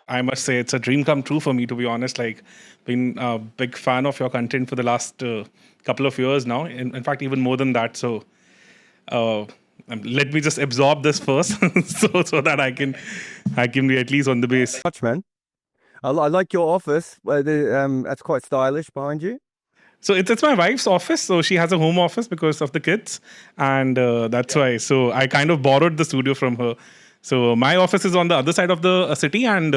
I must say it's a dream come true for me, to be honest. Like, been a big fan of your content for the last couple of years now. In fact, even more than that. So, uh, let me just absorb this first, so that I can be at least on the base. Much, man. I like your office. That's quite stylish behind you. So it's my wife's office. So she has a home office because of the kids, and that's why. So I kind of borrowed the studio from her. So my office is on the other side of the city, and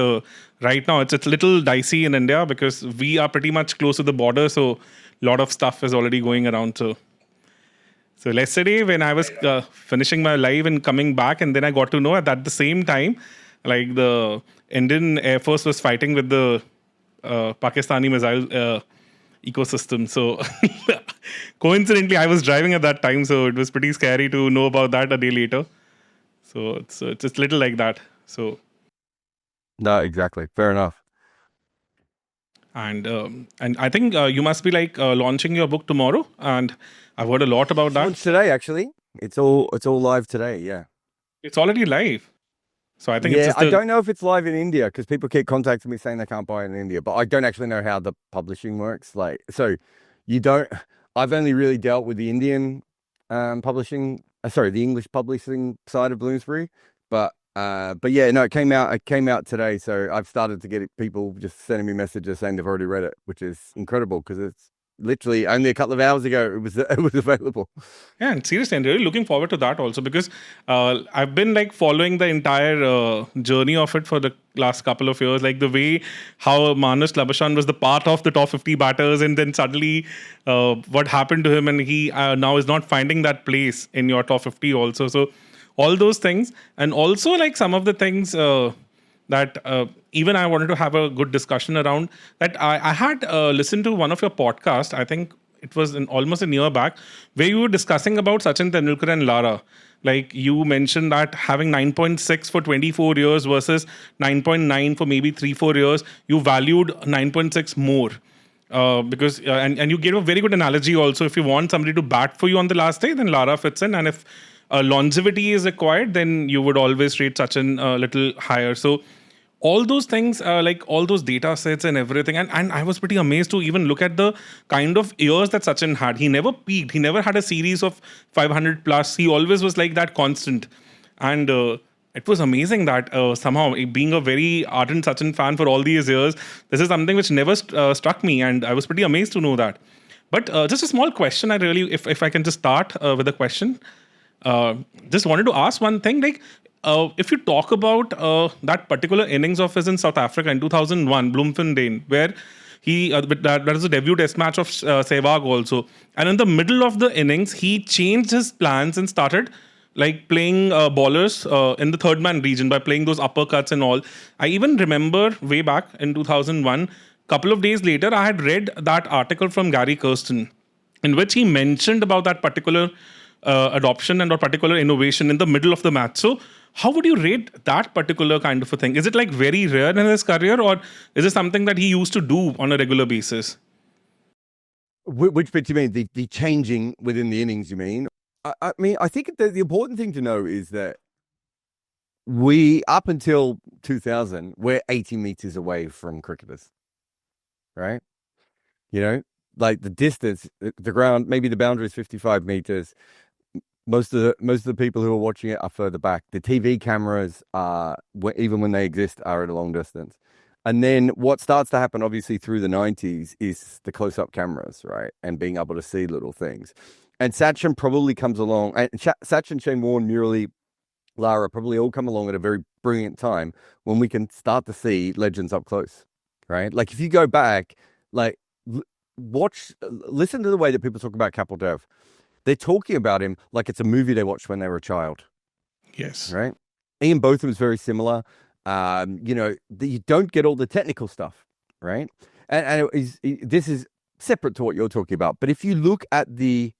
right now it's a little dicey in India because we are pretty much close to the border. So a lot of stuff is already going around. So yesterday when I was finishing my live and coming back, and then I got to know that at the same time, like the Indian Air Force was fighting with the Pakistani missile ecosystem. So coincidentally, I was driving at that time, so it was pretty scary to know about that a day later. So it's just little like that. So No, exactly. Fair enough. and I think you must be like launching your book tomorrow, and I've heard a lot about that. Launched today, actually. It's all live today. Yeah. It's already live. So I think Yeah, it's just I don't know if it's live in India because people keep contacting me saying they can't buy it in India, but I don't actually know how the publishing works. Like, so you don't. I've only really dealt with the Indian publishing. The English publishing side of Bloomsbury, but yeah, no, it came out today. So I've started to get people just sending me messages saying they've already read it, which is incredible because it's literally only a couple of hours ago it was available. Yeah, and seriously, I'm really looking forward to that also because I've been like following the entire journey of it for the last couple of years. Like the way how Manas Labuschagne was the part of the top 50 batters, and then suddenly what happened to him, and he now is not finding that place in your top 50 also. So all those things, and also like some of the things that even I wanted to have a good discussion around. That I had listened to one of your podcasts. I think it was almost a year back, where you were discussing about Sachin Tendulkar and Lara. Like you mentioned that having 9.6 for 24 years versus 9.9 for maybe 3-4 years, you valued 9.6 more. Because and you gave a very good analogy also. If you want somebody to bat for you on the last day, then Lara fits in, and if longevity is required, then you would always rate Sachin a little higher. So all those things, like all those data sets and everything, and I was pretty amazed to even look at the kind of years that Sachin had. He never peaked. He never had a series of 500 plus. He always was like that constant. And it was amazing that somehow, being a very ardent Sachin fan for all these years, this is something which never struck me, and I was pretty amazed to know that. But just a small question. If I can just start with a question. Just wanted to ask one thing. Like, if you talk about that particular innings of his in South Africa in 2001, Bloemfontein, where he that is a debut test match of Sehwag also, and in the middle of the innings, he changed his plans and started like playing bowlers in the third man region by playing those uppercuts and all. I even remember way back in 2001, couple of days later, I had read that article from Gary Kirsten in which he mentioned about that particular adoption and or particular innovation in the middle of the match. So how would you rate that particular kind of a thing? Is it like very rare in his career, or is it something that he used to do on a regular basis? Which bit do you mean? The changing within the innings, you mean? I mean, I think the important thing to know is that we, up until 2000, we're 80 meters away from cricketers, right? You know, like the distance, the ground, maybe the boundary is 55 meters. Most of the people who are watching it are further back. The TV cameras are, even when they exist, are at a long distance. And then what starts to happen, obviously, through the 90s is the close-up cameras, right? And being able to see little things. And Sachin probably comes along, and Sachin, Shane Warne, Murali, Lara probably all come along at a very brilliant time when we can start to see legends up close, right? Like if you go back, like listen to the way that people talk about Kapil Dev. They're talking about him like it's a movie they watched when they were a child. Yes. Right? Ian Botham is very similar. You know, you don't get all the technical stuff, right? And this is separate to what you're talking about. But if you look at the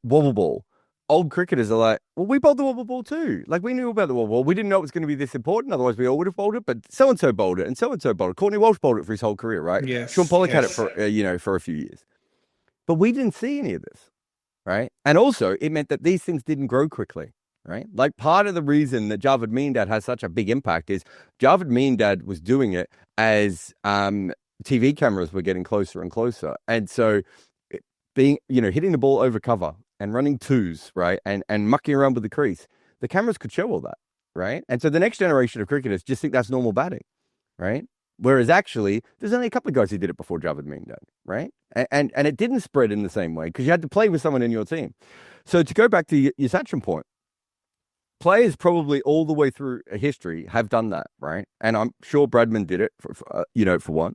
wobble ball, old cricketers are like, well, we bowled the wobble ball too. Like we knew about the wobble ball. We didn't know it was going to be this important. Otherwise, we all would have bowled it. But so-and-so bowled it and so-and-so bowled it. Courtney Walsh bowled it for his whole career, right? Yes. Sean Pollock had it for, for a few years. But we didn't see any of this, right? And also, it meant that these things didn't grow quickly. right? Like part of the reason that Jarrod Meendad has such a big impact is Jarrod Meendad was doing it as TV cameras were getting closer and closer. And so being, hitting the ball over cover and running twos, right? And mucking around with the crease, the cameras could show all that, right? And so the next generation of cricketers just think that's normal batting, right? Whereas actually, there's only a couple of guys who did it before Jarrod Meendad, right? And it didn't spread in the same way because you had to play with someone in your team. So to go back to your Sachin point, players probably all the way through history have done that, right? And I'm sure Bradman did it, for one.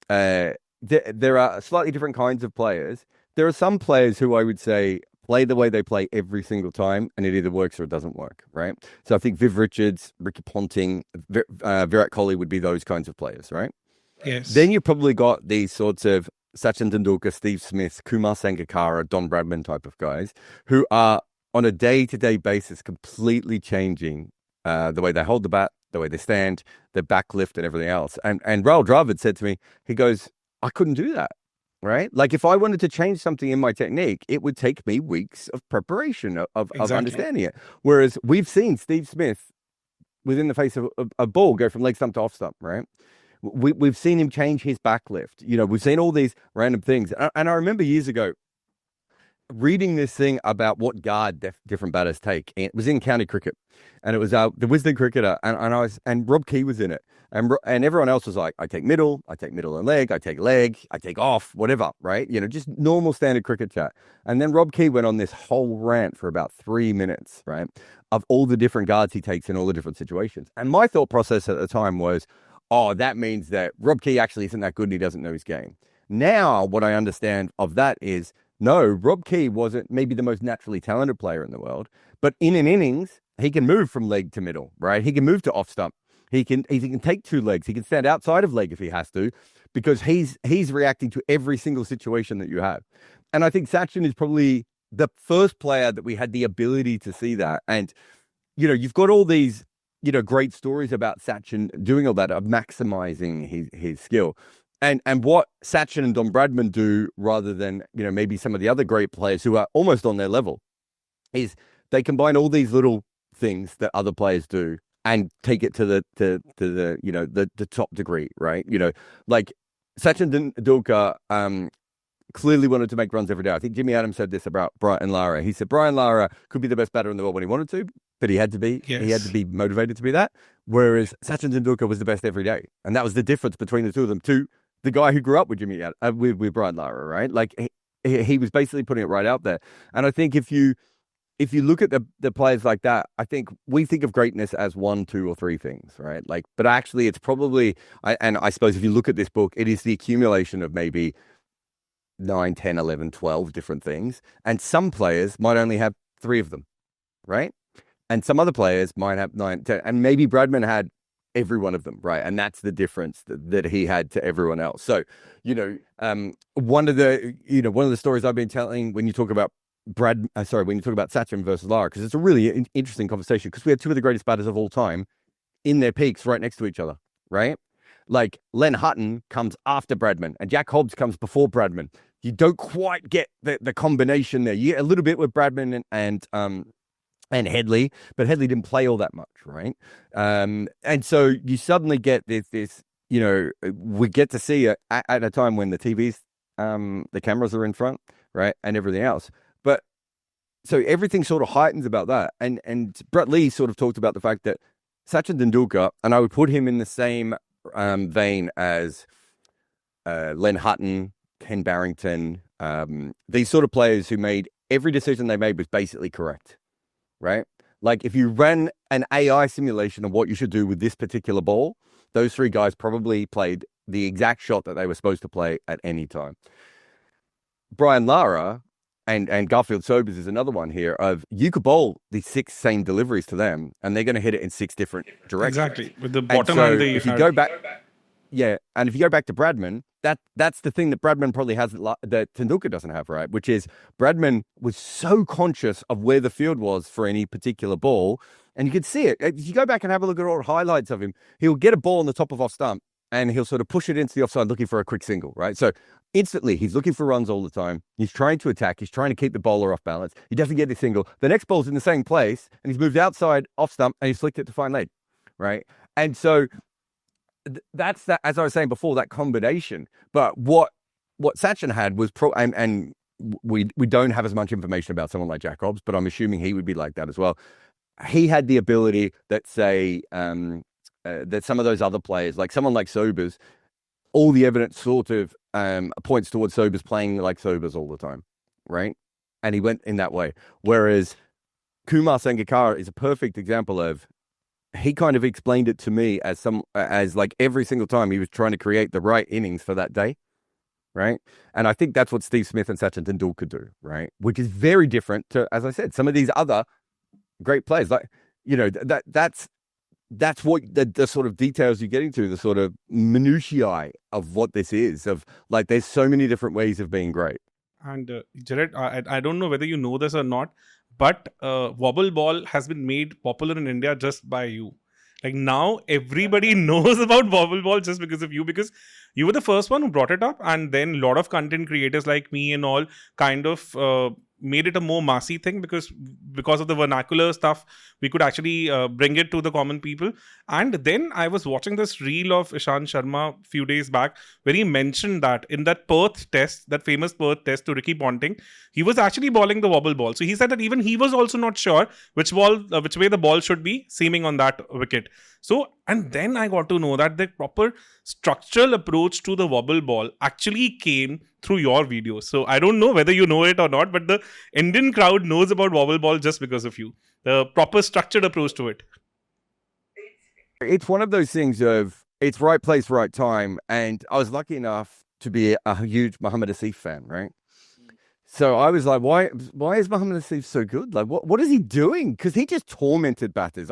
There are slightly different kinds of players. There are some players who I would say play the way they play every single time, and it either works or it doesn't work, right? So I think Viv Richards, Ricky Ponting, Virat Kohli would be those kinds of players, right? Yes. Then you probably got these sorts of Sachin Tendulkar, Steve Smith, Kumar Sangakkara, Don Bradman type of guys who are on a day-to-day basis completely changing the way they hold the bat, the way they stand, the back lift and everything else. And Rahul Dravid said to me, he goes, I couldn't do that. Right? Like if I wanted to change something in my technique, it would take me weeks of preparation of understanding it. Whereas we've seen Steve Smith within the face of a ball go from leg stump to off stump, right? We've seen him change his back lift. We've seen all these random things. And I remember years ago reading this thing about what guard different batters take. It was in county cricket, and it was the Wisden cricketer, and Rob Key was in it, and everyone else was like, I take middle and leg, I take off, whatever, right? Just normal standard cricket chat. And then Rob Key went on this whole rant for about 3 minutes, right, of all the different guards he takes in all the different situations. And my thought process at the time was, oh, that means that Rob Key actually isn't that good and he doesn't know his game. Now, what I understand of that is, no, Rob Key wasn't maybe the most naturally talented player in the world, but in an innings, he can move from leg to middle, right? He can move to off stump. He can take two legs. He can stand outside of leg if he has to, because he's reacting to every single situation that you have. And I think Sachin is probably the first player that we had the ability to see that. And, you've got all these, great stories about Sachin doing all that, of maximizing his skill. And what Sachin and Don Bradman do, rather than, maybe some of the other great players who are almost on their level, is they combine all these little things that other players do and take it to the top degree, right? Like Sachin Tendulkar clearly wanted to make runs every day. I think Jimmy Adams said this about Brian Lara. He said Brian Lara could be the best batter in the world when he wanted to, but he had to be. Yes. He had to be motivated to be that. Whereas Sachin Tendulkar was the best every day, and that was the difference between the two of them. The guy who grew up with with Brian Lara, right? Like he was basically putting it right out there. And I think if you look at the players like that, I think we think of greatness as 1, 2, or 3 things, right? Like, but actually it's probably, and I suppose if you look at this book, it is the accumulation of maybe 9, 10, 11, 12 different things. And some players might only have 3 of them, right? And some other players might have 9, 10, and maybe Bradman had every one of them, right? And that's the difference that he had to everyone else. So, one of the stories I've been telling when you talk about when you talk about Sachin versus Lara, because it's a really interesting conversation, because we had 2 of the greatest batters of all time in their peaks right next to each other, right? Like Len Hutton comes after Bradman and Jack Hobbs comes before Bradman. You don't quite get the combination there. You get a little bit with Bradman and Headley, but Headley didn't play all that much, right? And so you suddenly get this, we get to see it at a time when the TVs, the cameras are in front, right? And everything else. But so everything sort of heightens about that. And Brett Lee sort of talked about the fact that Sachin Tendulkar, and I would put him in the same vein as Len Hutton, Ken Barrington, these sort of players who made every decision they made was basically correct. Right? Like if you ran an AI simulation of what you should do with this particular ball, those 3 guys probably played the exact shot that they were supposed to play at any time. Brian Lara and Garfield Sobers is another one here of you could bowl the 6 same deliveries to them and they're going to hit it in 6 different directions. Exactly. With the bottom and the... If you go back... Yeah, and if you go back to Bradman, that's the thing that Bradman probably has that Tendulkar doesn't have, right? Which is Bradman was so conscious of where the field was for any particular ball, and you could see it. If you go back and have a look at all the highlights of him, he'll get a ball on the top of off stump, and he'll sort of push it into the offside looking for a quick single, right? So instantly, he's looking for runs all the time. He's trying to attack. He's trying to keep the bowler off balance. He doesn't get the single. The next ball's in the same place, and he's moved outside, off stump, and he's flicked it to fine leg, right? And so that's that, as I was saying before, that combination. But what Sachin had was and we don't have as much information about someone like Jack Hobbs, but I'm assuming he would be like that as well. He had the ability that, say, that some of those other players, like someone like Sobers, all the evidence sort of points towards Sobers playing like Sobers all the time, right? And he went in that way. Whereas Kumar Sangakkara is a perfect example of, he kind of explained it to me as like every single time he was trying to create the right innings for that day, right? And I think that's what Steve Smith and Sachin Tendulkar do, right? Which is very different to, as I said, some of these other great players. Like, you know, that's what the sort of details you're getting to, the sort of minutiae of what this is, of like, there's so many different ways of being great. And Jarrod, I don't know whether you know this or not, but Wobble ball has been made popular in India just by you. Like, now everybody knows about Wobble ball just because of you, because you were the first one who brought it up, and then a lot of content creators like me and all kind of made it a more massy thing, because of the vernacular stuff we could actually bring it to the common people. And then I was watching this reel of Ishant Sharma a few days back where he mentioned that in that Perth test, that famous Perth test to Ricky Ponting, he was actually bowling the Wobble ball. So he said that even he was also not sure which way the ball should be seaming on that wicket. So, and then I got to know that the proper structural approach to the Wobble ball actually came through your videos. So I don't know whether you know it or not, but the Indian crowd knows about Wobble ball just because of you. The proper structured approach to it. It's one of those things of, it's right place, right time. And I was lucky enough to be a huge Mohammad Asif fan, right? So I was like, why is Mohammad Asif so good? Like, what is he doing? Because he just tormented batters.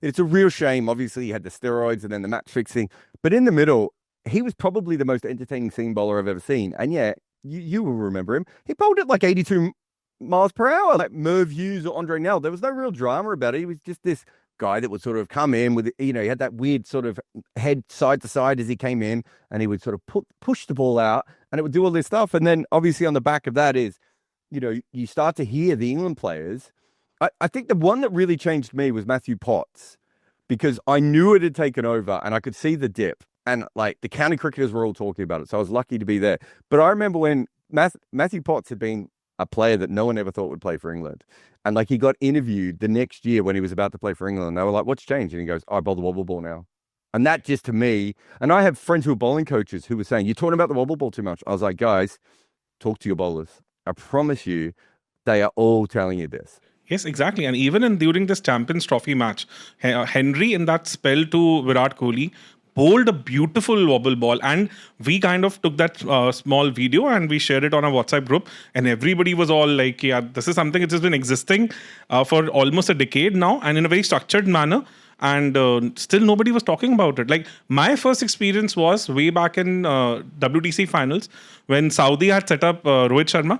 It's a real shame. Obviously, he had the steroids and then the match fixing. But in the middle, he was probably the most entertaining seam bowler I've ever seen. And yeah, you will remember him. He bowled at like 82 miles per hour, like Merv Hughes or Andre Nell. There was no real drama about it. He was just this guy that would sort of come in with, you know, he had that weird sort of head side to side as he came in, and he would sort of push the ball out, and it would do all this stuff. And then obviously on the back of that is, you know, you start to hear the England players. I think the one that really changed me was Matthew Potts, because I knew it had taken over and I could see the dip, and like the county cricketers were all talking about it. So I was lucky to be there. But I remember when Matthew Potts had been a player that no one ever thought would play for England. And like, he got interviewed the next year when he was about to play for England. And they were like, what's changed? And he goes, I bowl the Wobble ball now. And that just, to me, and I have friends who are bowling coaches who were saying, you're talking about the Wobble ball too much. I was like, guys, talk to your bowlers. I promise you, they are all telling you this. Yes, exactly. And even during this Champions Trophy match, Henry in that spell to Virat Kohli bowled a beautiful Wobble ball, and we kind of took that small video and we shared it on our WhatsApp group, and everybody was all like, yeah, this is something which has been existing for almost a decade now, and in a very structured manner, and still nobody was talking about it. Like, my first experience was way back in WTC finals when Saudi had set up Rohit Sharma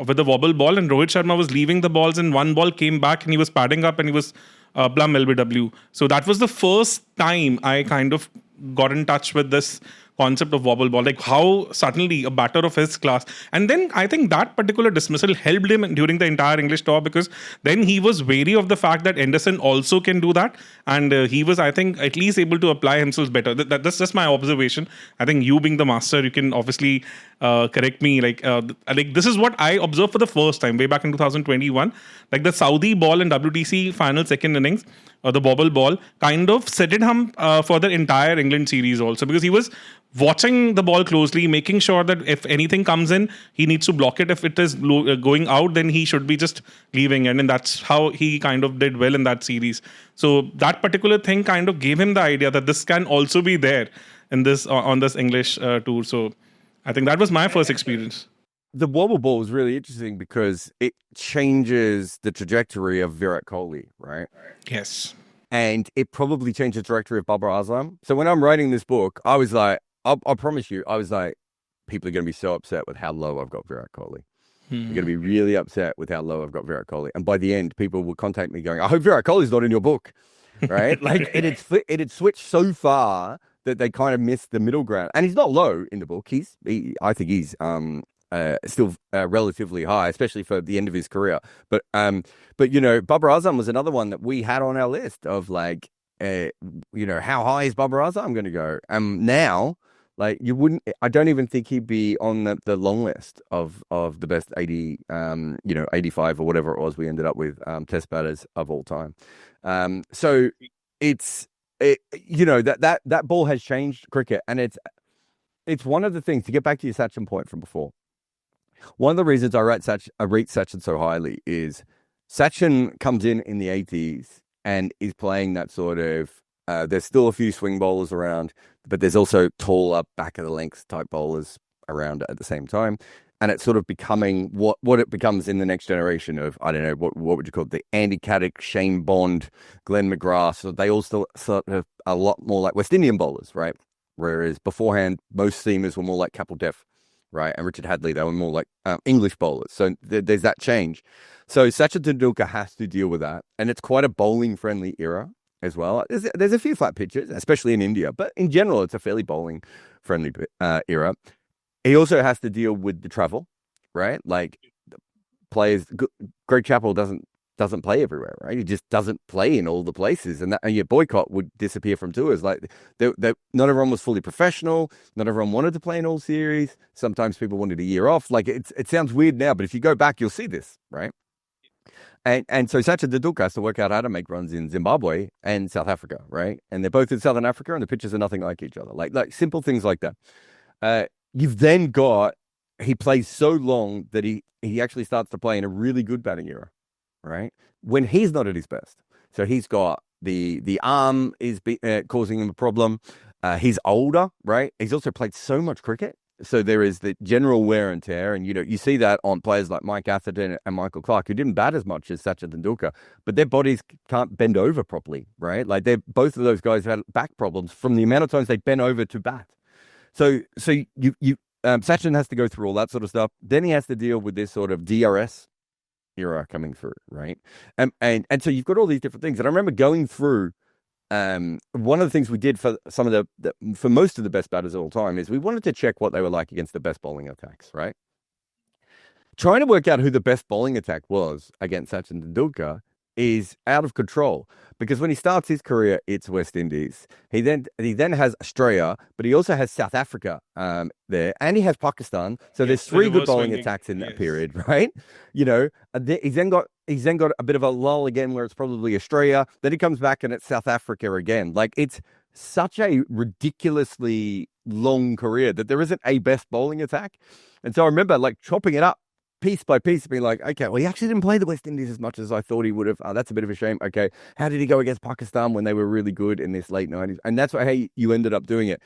with the Wobble ball, and Rohit Sharma was leaving the balls, and one ball came back and he was padding up and he was plumb LBW. So that was the first time I kind of got in touch with this concept of Wobble ball, like how suddenly a batter of his class. And then I think that particular dismissal helped him during the entire English tour, because then he was wary of the fact that Anderson also can do that, and he was, I think, at least able to apply himself better. That's just my observation. I think you being the master, you can obviously correct me. Like this is what I observed for the first time way back in 2021. Like, the Saudi ball in WTC final second innings, the Wobble ball, kind of set it him for the entire England series also, because he was watching the ball closely, making sure that if anything comes in, he needs to block it. If it is going out, then he should be just leaving it. And that's how he kind of did well in that series. So that particular thing kind of gave him the idea that this can also be there in this on this English tour. So I think that was my first experience. The Wobble ball is really interesting because it changes the trajectory of Virat Kohli, right? Yes. And it probably changed the trajectory of Babar Azam. So when I'm writing this book, I was like, I promise you, I was like, people are going to be so upset with how low I've got Virat Kohli. They're going to be really upset with how low I've got Virat Kohli. And by the end, people will contact me going, I hope Virat Kohli's not in your book, right? Like, it had switched so far that they kind of missed the middle ground. And he's not low in the book. I think he's still relatively high, especially for the end of his career. But you know, Babar Azam was another one that we had on our list of like, you know, how high is Babar Azam going to go? Now, like you wouldn't, I don't even think he'd be on the long list of the best 80, you know, 85 or whatever it was we ended up with test batters of all time. So you know, that ball has changed cricket, and it's one of the things, to get back to your Sachin point from before. One of the reasons I rate Sachin so highly is Sachin comes in the 80s and is playing that sort of, there's still a few swing bowlers around, but there's also taller, back of the length type bowlers around at the same time. And it's sort of becoming what it becomes in the next generation of, I don't know, what would you call it? The Andy Caddick, Shane Bond, Glenn McGrath. So they all still sort of a lot more like West Indian bowlers, right? Whereas beforehand, most seamers were more like Kapil Dev, right? And Richard Hadley, they were more like English bowlers. So there's that change. So Sachin Tendulkar has to deal with that. And it's quite a bowling-friendly era as well. There's a few flat pitches, especially in India. But in general, it's a fairly bowling-friendly era. He also has to deal with the travel, right? Like players, Greg Chappell doesn't play everywhere, right? He just doesn't play in all the places, and your boycott would disappear from tours. Like not everyone was fully professional. Not everyone wanted to play in all series. Sometimes people wanted a year off. Like it sounds weird now, but if you go back, you'll see this, right? And so Sachin Tendulkar has to work out how to make runs in Zimbabwe and South Africa, right? And they're both in Southern Africa, and the pitches are nothing like each other. Like simple things like that. You've then got, he plays so long that he actually starts to play in a really good batting era, right? When he's not at his best. So he's got the arm is causing him a problem. He's older, right? He's also played so much cricket. So there is the general wear and tear. And, you know, you see that on players like Mike Atherton and Michael Clarke, who didn't bat as much as Sachin Tendulkar, but their bodies can't bend over properly, right? Like both of those guys have had back problems from the amount of times they bent over to bat. So Sachin has to go through all that sort of stuff. Then he has to deal with this sort of DRS era coming through, right? And so you've got all these different things. And I remember going through, one of the things we did for some of for most of the best batters of all time is we wanted to check what they were like against the best bowling attacks, right? Trying to work out who the best bowling attack was against Sachin Tendulkar is out of control, because when he starts his career, it's West Indies. He then has Australia, but he also has South Africa there, and he has Pakistan. So there's three good bowling attacks in that period, right? You know, he's then got a bit of a lull again where it's probably Australia. Then he comes back and it's South Africa again. Like, it's such a ridiculously long career that there isn't a best bowling attack. And so I remember like chopping it up piece by piece, being like, okay, well, he actually didn't play the West Indies as much as I thought he would have. That's a bit of a shame. Okay, how did he go against Pakistan when they were really good in this late 90s? And that's how you ended up doing it.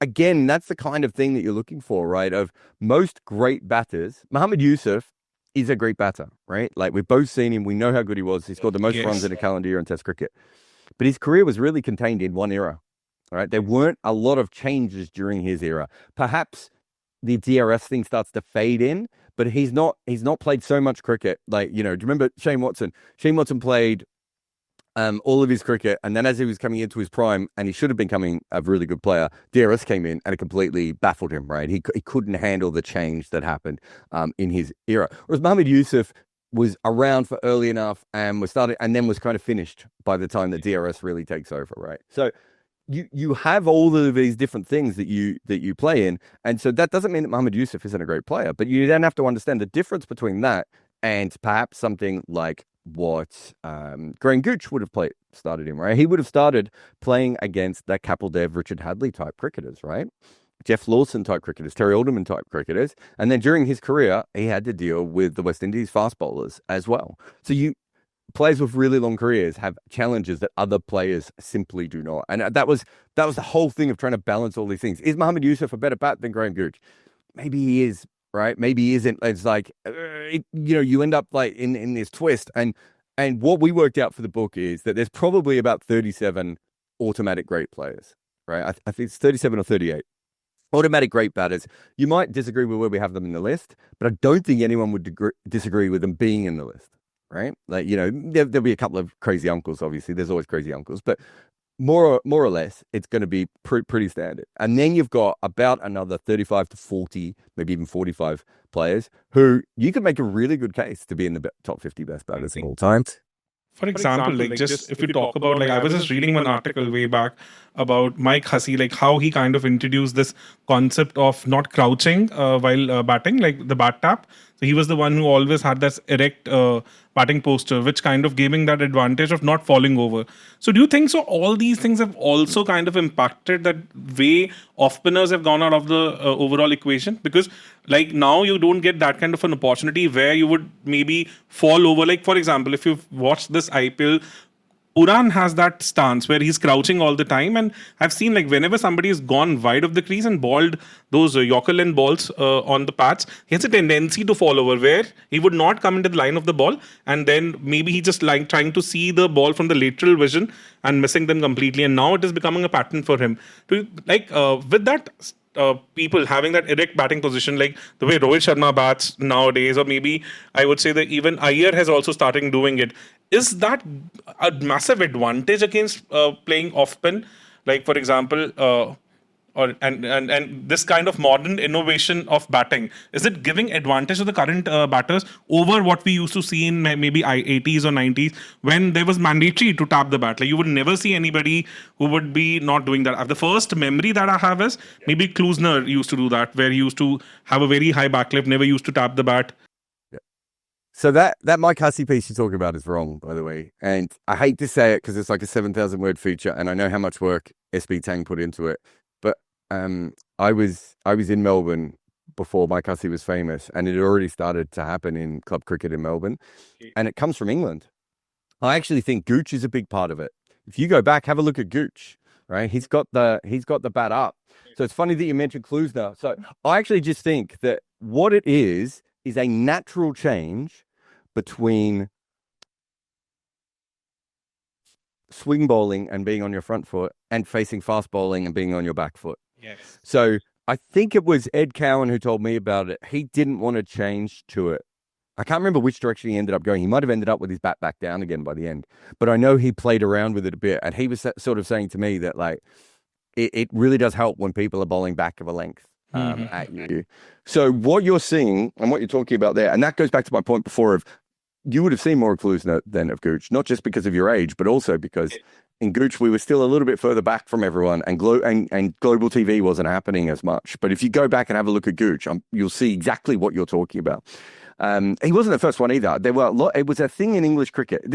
Again, that's the kind of thing that you're looking for, right? Of most great batters, Mohammad Yusuf is a great batter, right? Like, we've both seen him. We know how good he was. He scored the most runs in a calendar year in Test cricket. But his career was really contained in one era, right? There weren't a lot of changes during his era. Perhaps the DRS thing starts to fade in, but he's not played so much cricket. Like, you know, do you remember Shane Watson? Shane Watson played all of his cricket, and then as he was coming into his prime, and he should have been coming a really good player, DRS came in and it completely baffled him, right? He couldn't handle the change that happened in his era. Whereas Mohammad Yusuf was around for early enough and was kind of finished by the time that DRS really takes over, right? So you have all of these different things that you play in, and so that doesn't mean that Mohammad Yusuf isn't a great player, but you then have to understand the difference between that and perhaps something like what Graham Gooch would have started in, right? He would have started playing against that Kapil Dev, Richard Hadley type cricketers, right? Jeff Lawson type cricketers, Terry Alderman type cricketers, and then during his career, he had to deal with the West Indies fast bowlers as well. So players with really long careers have challenges that other players simply do not. And that was the whole thing of trying to balance all these things. Is Mohammad Yusuf a better bat than Graham Gooch? Maybe he is, right? Maybe he isn't. It's like, you end up like in this twist. And what we worked out for the book is that there's probably about 37 automatic great players, right? I think it's 37 or 38. Automatic great batters. You might disagree with where we have them in the list, but I don't think anyone would disagree with them being in the list. Right? Like, you know, there'll be a couple of crazy uncles, obviously. There's always crazy uncles. But more or less, it's going to be pretty standard. And then you've got about another 35 to 40, maybe even 45 players who you could make a really good case to be in the top 50 best batters of all time. For example, like just if you talk about, like I was just reading one article way back about Mike Hussey, like how he kind of introduced this concept of not crouching while batting, like the bat tap. So he was the one who always had this erect batting posture, which kind of gave him that advantage of not falling over. So do you think so? All these things have also kind of impacted that way off spinners have gone out of the overall equation, because like now you don't get that kind of an opportunity where you would maybe fall over. Like for example, if you've watched this IPL, Uran has that stance where he's crouching all the time, and I've seen like whenever somebody has gone wide of the crease and balled those Yorker balls on the pads, he has a tendency to fall over where he would not come into the line of the ball, and then maybe he just like trying to see the ball from the lateral vision and missing them completely, and now it is becoming a pattern for him. To like with that. People having that erect batting position, like the way Rohit Sharma bats nowadays, or maybe I would say that even Iyer has also started doing it. Is that a massive advantage against playing off spin? Like for example, and this kind of modern innovation of batting, is it giving advantage to the current batters over what we used to see in maybe 80s or 90s when there was mandatory to tap the bat? Like you would never see anybody who would be not doing that. The first memory that I have is maybe Klusner used to do that, where he used to have a very high back lift, never used to tap the bat. So that Mike Hussey piece you're talking about is wrong, by the way. And I hate to say it because it's like a 7,000 word feature, and I know how much work SB Tang put into it. But I was in Melbourne before Mike Hussey was famous, and it had already started to happen in club cricket in Melbourne, and it comes from England. I actually think Gooch is a big part of it. If you go back, have a look at Gooch, right? He's got the bat up. So it's funny that you mentioned Klusner. So I actually just think that what it is a natural change between swing bowling and being on your front foot and facing fast bowling and being on your back foot. Yes. So I think it was Ed Cowan who told me about it. He didn't want to change to it. I can't remember which direction he ended up going. He might have ended up with his bat back down again by the end. But I know he played around with it a bit. And he was sort of saying to me that like it really does help when people are bowling back of a length at you. So what you're seeing and what you're talking about there, and that goes back to my point before of you would have seen more of Klusner than of Gooch, not just because of your age, but also because in Gooch we were still a little bit further back from everyone, and global TV wasn't happening as much. But if you go back and have a look at Gooch, you'll see exactly what you're talking about. He wasn't the first one either. There were it was a thing in English cricket.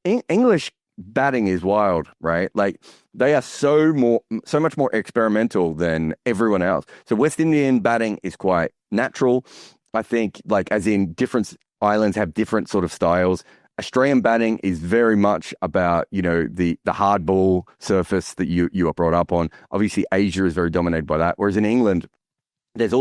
English batting is wild, right? Like they are so much more experimental than everyone else. So West Indian batting is quite natural, I think, like as in different islands have different sort of styles. Australian batting is very much about, the hard ball surface that you are brought up on. Obviously, Asia is very dominated by that. Whereas in England, there's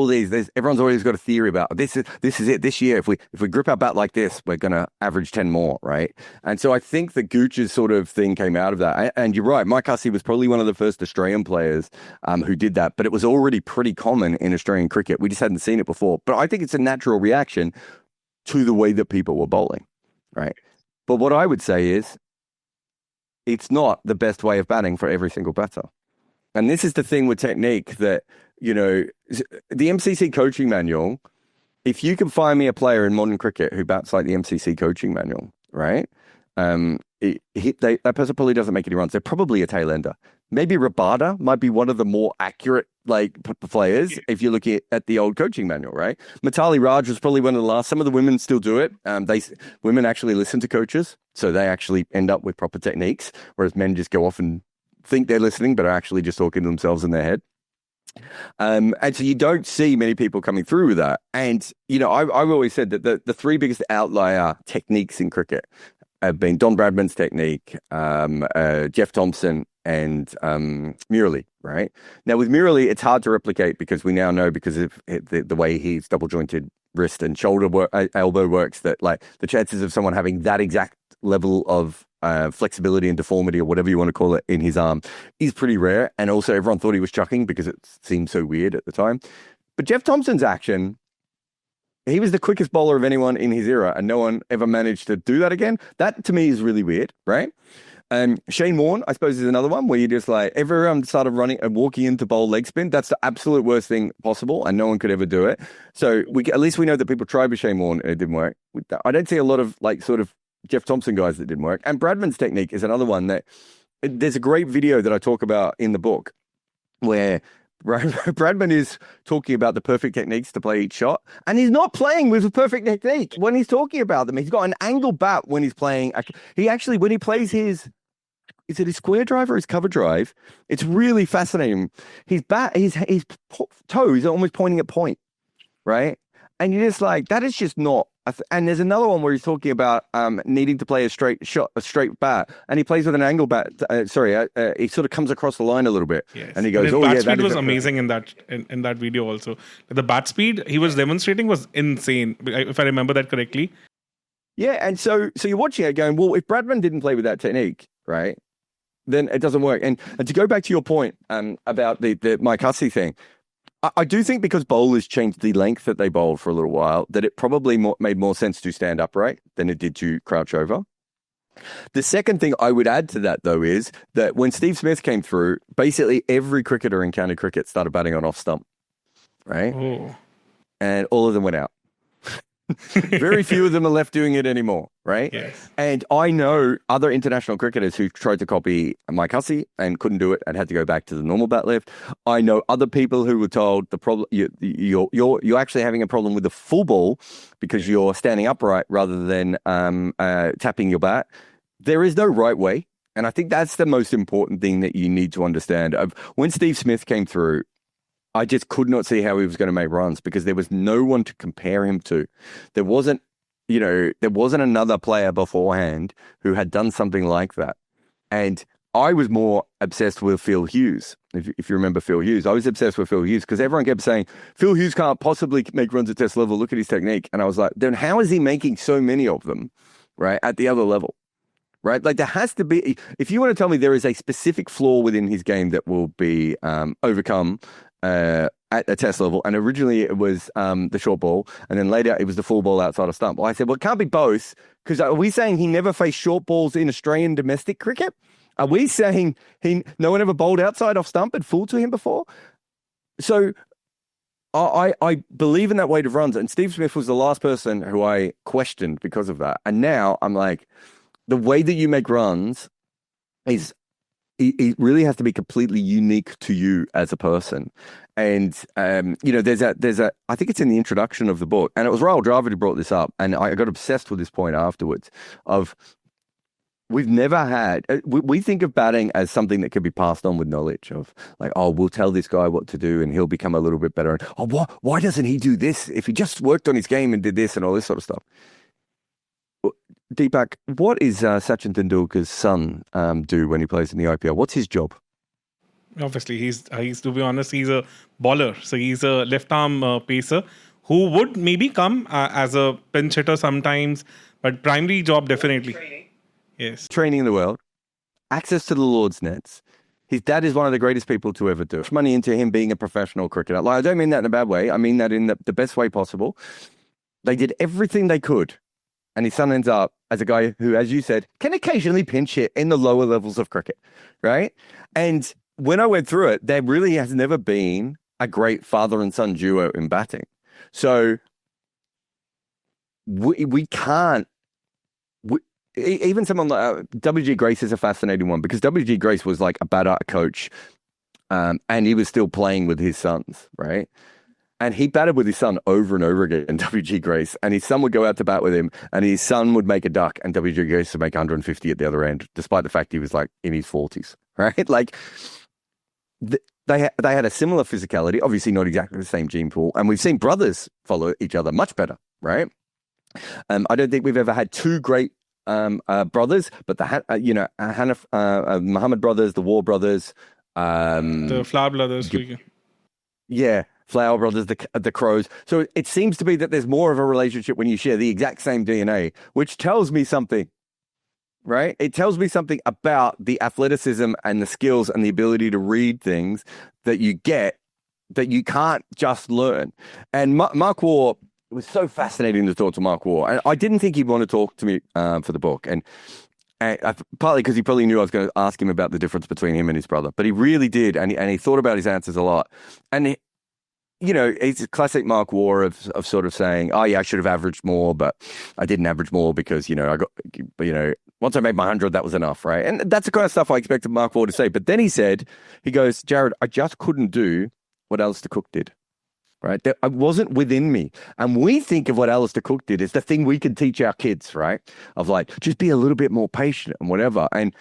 everyone's always got a theory about this is it this year. If we grip our bat like this, we're going to average 10 more, right? And so I think the Gooch's sort of thing came out of that. And you're right, Mike Hussey was probably one of the first Australian players who did that, but it was already pretty common in Australian cricket. We just hadn't seen it before. But I think it's a natural reaction to the way that people were bowling, right? But what I would say is it's not the best way of batting for every single batter. And this is the thing with technique that, the MCC coaching manual, if you can find me a player in modern cricket who bats like the MCC coaching manual, right? That person probably doesn't make any runs. They're probably a tail ender. Maybe Rabada might be one of the more accurate players if you look at the old coaching manual, right? Mitali Raj was probably one of the last. Some of the women still do it. Women actually listen to coaches, so they actually end up with proper techniques, whereas men just go off and think they're listening, but are actually just talking to themselves in their head. And so you don't see many people coming through with that. And, I've always said that the three biggest outlier techniques in cricket have been Don Bradman's technique, Jeff Thompson, and Murali, right? Now, with Murali, it's hard to replicate because we now know because of the way his double-jointed wrist and elbow works that, like, the chances of someone having that exact level of flexibility and deformity or whatever you want to call it in his arm is pretty rare. And also everyone thought he was chucking because it seemed so weird at the time. But Jeff Thompson's action, he was the quickest bowler of anyone in his era and no one ever managed to do that again. That to me is really weird, right? Shane Warne, I suppose, is another one where you just like everyone started running and walking into bowl leg spin. That's the absolute worst thing possible, and no one could ever do it. So at least we know that people tried with Shane Warne and it didn't work. I don't see a lot of like sort of Jeff Thompson guys that didn't work. And Bradman's technique is another one that there's a great video that I talk about in the book where Bradman is talking about the perfect techniques to play each shot, and he's not playing with the perfect technique when he's talking about them. He's got an angle bat when he's playing. He actually, when he plays his, is it his square drive or his cover drive? It's really fascinating. His toes are almost pointing at point, right? And you're just like, that is just not. And there's another one where he's talking about needing to play a straight shot, a straight bat, and he plays with an angle bat. He sort of comes across the line a little bit, yes. And he goes, and his "Oh bat yeah, speed was amazing in that video also. The bat speed he was demonstrating was insane, if I remember that correctly." Yeah, and so you're watching it going, well, if Bradman didn't play with that technique, right, then it doesn't work. And to go back to your point about the Mike Hussey thing. I do think because bowlers changed the length that they bowled for a little while, that it probably made more sense to stand upright than it did to crouch over. The second thing I would add to that, though, is that when Steve Smith came through, basically every cricketer in county cricket started batting on off stump, right? Oh. And all of them went out. Very few of them are left doing it anymore, right? Yes. And I know other international cricketers who tried to copy Mike Hussey and couldn't do it and had to go back to the normal bat lift. I know other people who were told the problem you're actually having a problem with the full ball because you're standing upright rather than tapping your bat. There is no right way, and I think that's the most important thing that you need to understand. When Steve Smith came through, I just could not see how he was going to make runs because there was no one to compare him to. There wasn't another player beforehand who had done something like that. And I was more obsessed with Phil Hughes. If you remember Phil Hughes, I was obsessed with Phil Hughes because everyone kept saying, Phil Hughes can't possibly make runs at test level. Look at his technique. And I was like, then how is he making so many of them, right, at the other level? Right? Like there has to be, if you want to tell me there is a specific flaw within his game that will be overcome at a test level, and originally it was the short ball, and then later it was the full ball outside of stump. Well, I said, well, it can't be both, because are we saying he never faced short balls in Australian domestic cricket? Are we saying no one ever bowled outside off stump and full to him before? So I believe in that weight of runs, and Steve Smith was the last person who I questioned because of that. And now I'm like, the way that you make runs is it really has to be completely unique to you as a person. And, there's a, I think it's in the introduction of the book, and it was Rahul Dravid who brought this up. And I got obsessed with this point afterwards of we've never had, we think of batting as something that can be passed on with knowledge of like, oh, we'll tell this guy what to do and he'll become a little bit better. And, oh, why doesn't he do this? If he just worked on his game and did this and all this sort of stuff. Deepak, what is Sachin Tendulkar's son do when he plays in the IPL? What's his job? Obviously, he's to be honest, he's a bowler. So he's a left-arm pacer who would maybe come as a pinch hitter sometimes, but primary job definitely. Yes. Training in the world, access to the Lord's nets. His dad is one of the greatest people to ever do. Money into him being a professional cricketer. Like, I don't mean that in a bad way. I mean that in the best way possible. They did everything they could. And his son ends up as a guy who, as you said, can occasionally pinch hit in the lower levels of cricket, right? And when I went through it, there really has never been a great father and son duo in batting. So we can't, even someone like W.G. Grace is a fascinating one because W.G. Grace was like a bad coach and he was still playing with his sons, right? And he batted with his son over and over again, W.G. Grace. And his son would go out to bat with him, and his son would make a duck, and W.G. Grace would make 150 at the other end, despite the fact he was like in his 40s, right? Like, they had a similar physicality, obviously not exactly the same gene pool. And we've seen brothers follow each other much better, right? I don't think we've ever had two great brothers, but the Muhammad brothers, the War brothers, the Flower brothers. Yeah. Flower brothers, the Crows. So it seems to be that there's more of a relationship when you share the exact same DNA, which tells me something, right? It tells me something about the athleticism and the skills and the ability to read things that you get that you can't just learn. And Mark Waugh, it was so fascinating to talk to Mark Waugh. And I didn't think he'd want to talk to me for the book. And Partly because he probably knew I was going to ask him about the difference between him and his brother, but he really did, and he thought about his answers a lot. And it's a classic Mark Waugh of sort of saying, "Oh yeah, I should have averaged more, but I didn't average more because I got once I made my 100, that was enough, right?" And that's the kind of stuff I expected Mark Waugh to say. But then he goes, "Jarrod, I just couldn't do what Alistair Cook did." Right? It wasn't within me. And we think of what Alistair Cook did as the thing we can teach our kids, right? Of like, just be a little bit more patient and whatever. And,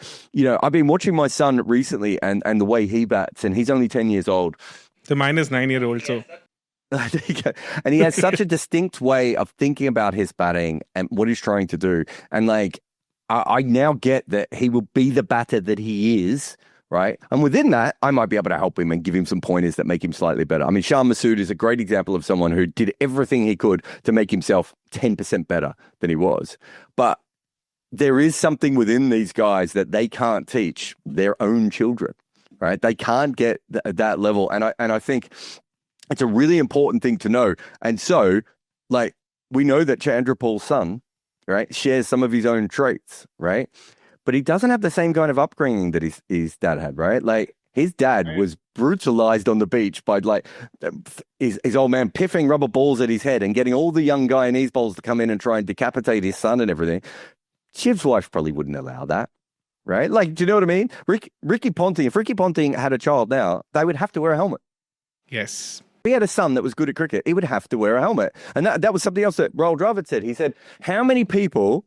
I've been watching my son recently and the way he bats, and he's only 10 years old. So mine is 9-year-old, so. And he has such a distinct way of thinking about his batting and what he's trying to do. And like, I now get that he will be the batter that he is, right? And within that, I might be able to help him and give him some pointers that make him slightly better. I mean, Shan Masood is a great example of someone who did everything he could to make himself 10% better than he was. But there is something within these guys that they can't teach their own children, right? They can't get that level. And I think it's a really important thing to know. And so, like, we know that Chandrapal's son, right, shares some of his own traits, right? But he doesn't have the same kind of upbringing that his dad had, right? Like, his dad was brutalized on the beach by, like, his old man piffing rubber balls at his head and getting all the young Guyanese bowlers to come in and try and decapitate his son and everything. Shiv's wife probably wouldn't allow that, right? Like, do you know what I mean? Ricky Ponting, if Ricky Ponting had a child now, they would have to wear a helmet. Yes. If he had a son that was good at cricket, he would have to wear a helmet. And that was something else that Rahul Dravid said. He said, how many people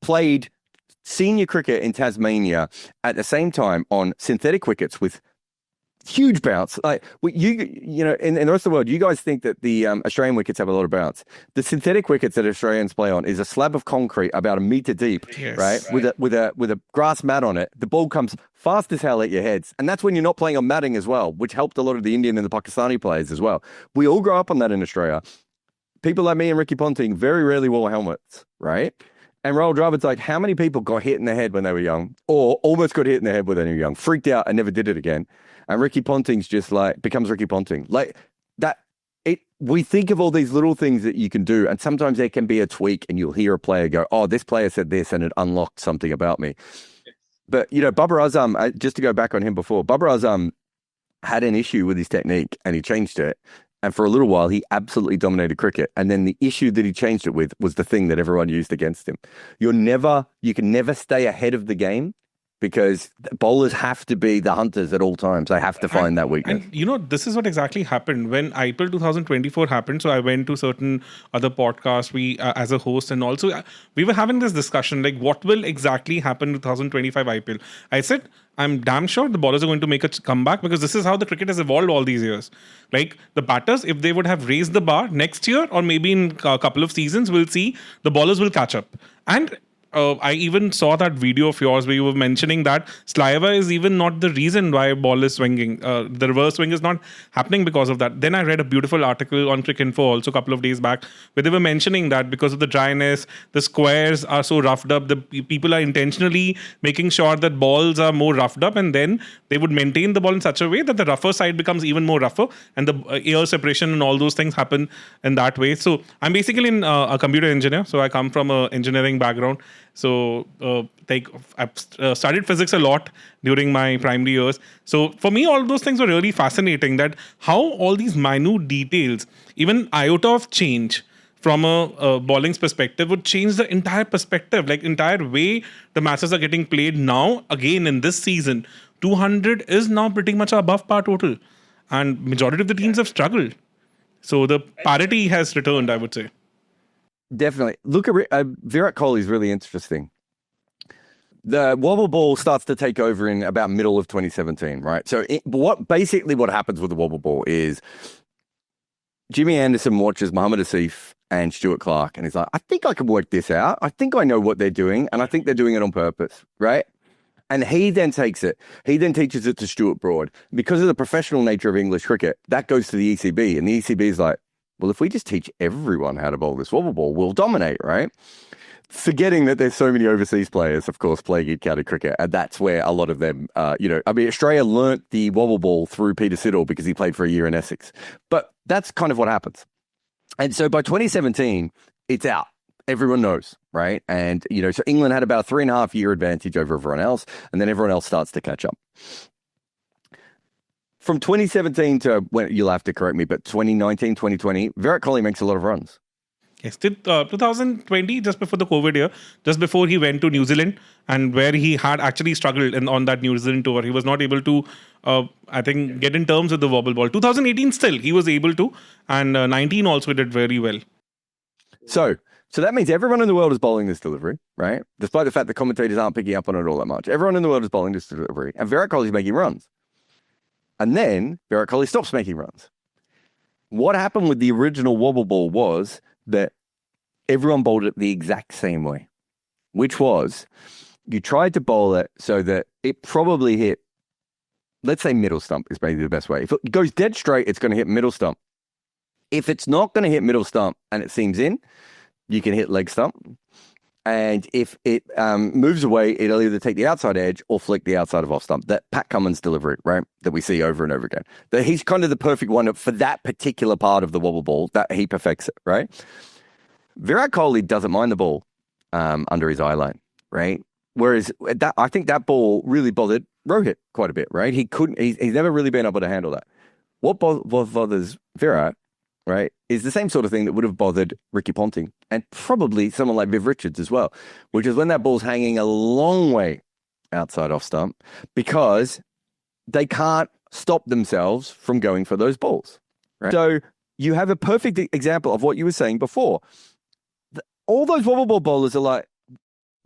played senior cricket in Tasmania at the same time on synthetic wickets with huge bounce? Like, in the rest of the world, you guys think that the Australian wickets have a lot of bounce. The synthetic wickets that Australians play on is a slab of concrete about a meter deep, yes, right? With a grass mat on it. The ball comes fast as hell at your heads, and that's when you're not playing on matting as well, which helped a lot of the Indian and the Pakistani players as well. We all grow up on that in Australia. People like me and Ricky Ponting very rarely wore helmets, right? And Rahul Dravid's like, how many people got hit in the head when they were young, or almost got hit in the head when they were young, freaked out and never did it again? And Ricky Ponting's just like, becomes Ricky Ponting. Like that, we think of all these little things that you can do, and sometimes there can be a tweak and you'll hear a player go, oh, this player said this and it unlocked something about me. But, Babar Azam, just to go back on him before, Babar Azam had an issue with his technique and he changed it. And for a little while, he absolutely dominated cricket. And then the issue that he changed it with was the thing that everyone used against him. You can never stay ahead of the game because bowlers have to be the hunters at all times. They have to find that weakness. And this is what exactly happened when IPL 2024 happened. So I went to certain other podcasts, as a host, and also we were having this discussion, like what will exactly happen in 2025 IPL. I said, I'm damn sure the bowlers are going to make a comeback because this is how the cricket has evolved all these years. Like the batters, if they would have raised the bar next year or maybe in a couple of seasons, we'll see the bowlers will catch up. And I even saw that video of yours where you were mentioning that saliva is even not the reason why ball is swinging. The reverse swing is not happening because of that. Then I read a beautiful article on Cricinfo also a couple of days back where they were mentioning that because of the dryness, the squares are so roughed up. The people are intentionally making sure that balls are more roughed up, and then they would maintain the ball in such a way that the rougher side becomes even more rougher, and the air separation and all those things happen in that way. So I'm basically a computer engineer. So I come from an engineering background. So, I've studied physics a lot during my primary years. So, for me, all those things were really fascinating, that how all these minute details, even iota of change from a bowling's perspective would change the entire perspective, like entire way the matches are getting played now. Again, in this season, 200 is now pretty much above par total. And majority of the teams have struggled. So, the parity has returned, I would say. Definitely. Look at Virat Kohli is really interesting. The wobble ball starts to take over in about middle of 2017, right? So what happens with the wobble ball is Jimmy Anderson watches Mohammad Asif and Stuart Clark, and he's like, I think I can work this out. I think I know what they're doing, and I think they're doing it on purpose, right? And he then takes it. He then teaches it to Stuart Broad. Because of the professional nature of English cricket, that goes to the ECB, and the ECB is like, well, if we just teach everyone how to bowl this wobble ball, we'll dominate, right? Forgetting that there's so many overseas players, of course, playing in county cricket, and that's where a lot of them, Australia learnt the wobble ball through Peter Siddle because he played for a year in Essex. But that's kind of what happens. And so by 2017, it's out. Everyone knows, right? And, so England had about a 3.5-year advantage over everyone else, and then everyone else starts to catch up. From 2017 to, when you'll have to correct me, but 2019, 2020, Virat Kohli makes a lot of runs. Yes, 2020, just before the COVID year, just before he went to New Zealand, and where he had actually struggled on that New Zealand tour. He was not able to, I think, get in terms with the wobble ball. 2018 still, he was able to, and 19 also did very well. So that means everyone in the world is bowling this delivery, right? Despite the fact that commentators aren't picking up on it all that much. Everyone in the world is bowling this delivery, and Virat Kohli is making runs. And then Virat Kohli stops making runs. What happened with the original wobble ball was that everyone bowled it the exact same way, which was you tried to bowl it so that it probably hit, let's say middle stump is maybe the best way. If it goes dead straight, it's going to hit middle stump. If it's not going to hit middle stump and it seams in, you can hit leg stump. And if it moves away, it'll either take the outside edge or flick the outside of off stump. That Pat Cummins delivery, right? That we see over and over again. He's kind of the perfect one for that particular part of the wobble ball. That he perfects it, right? Virat Kohli doesn't mind the ball under his eye line, right? Whereas I think that ball really bothered Rohit quite a bit, right? He's never really been able to handle that. What bothers Virat, right, is the same sort of thing that would have bothered Ricky Ponting and probably someone like Viv Richards as well, which is when that ball's hanging a long way outside off stump because they can't stop themselves from going for those balls, right? So you have a perfect example of what you were saying before. All those wobble ball bowlers are like,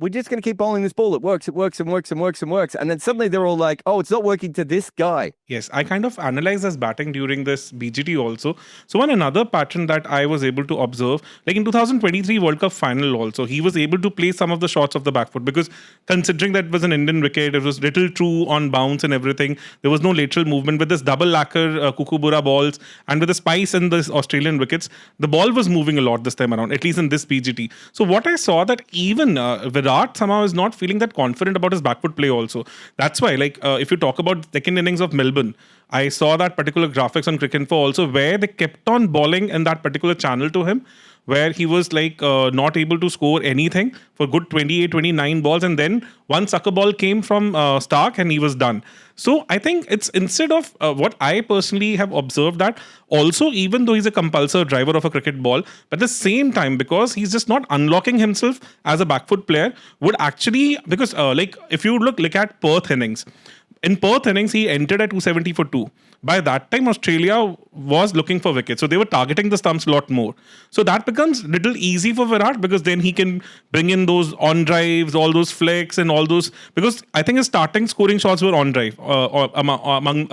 we're just going to keep bowling this ball. It works, and works. And then suddenly they're all like, oh, it's not working to this guy. Yes, I kind of analyzed his batting during this BGT also. So another pattern that I was able to observe, like in 2023 World Cup final also, he was able to play some of the shots of the back foot because considering that it was an Indian wicket, it was little true on bounce and everything. There was no lateral movement with this double lacquer Kukubura balls and with the spice in the Australian wickets. The ball was moving a lot this time around, at least in this BGT. So what I saw that even Virat somehow is not feeling that confident about his back foot play also. That's why, if you talk about second innings of Melbourne, I saw that particular graphics on Cricinfo also where they kept on bowling in that particular channel to him, where he was not able to score anything for good 28, 29 balls. And then one sucker ball came from Stark and he was done. So I think it's instead of what I personally have observed that also, even though he's a compulsory driver of a cricket ball, but at the same time, because he's just not unlocking himself as a back foot player, would actually, because if you look at Perth innings, in Perth innings, he entered at 270 for 2. By that time, Australia was looking for wickets. So they were targeting the stumps a lot more. So that becomes a little easy for Virat because then he can bring in those on drives, all those flicks and all those. Because I think his starting scoring shots were on drive among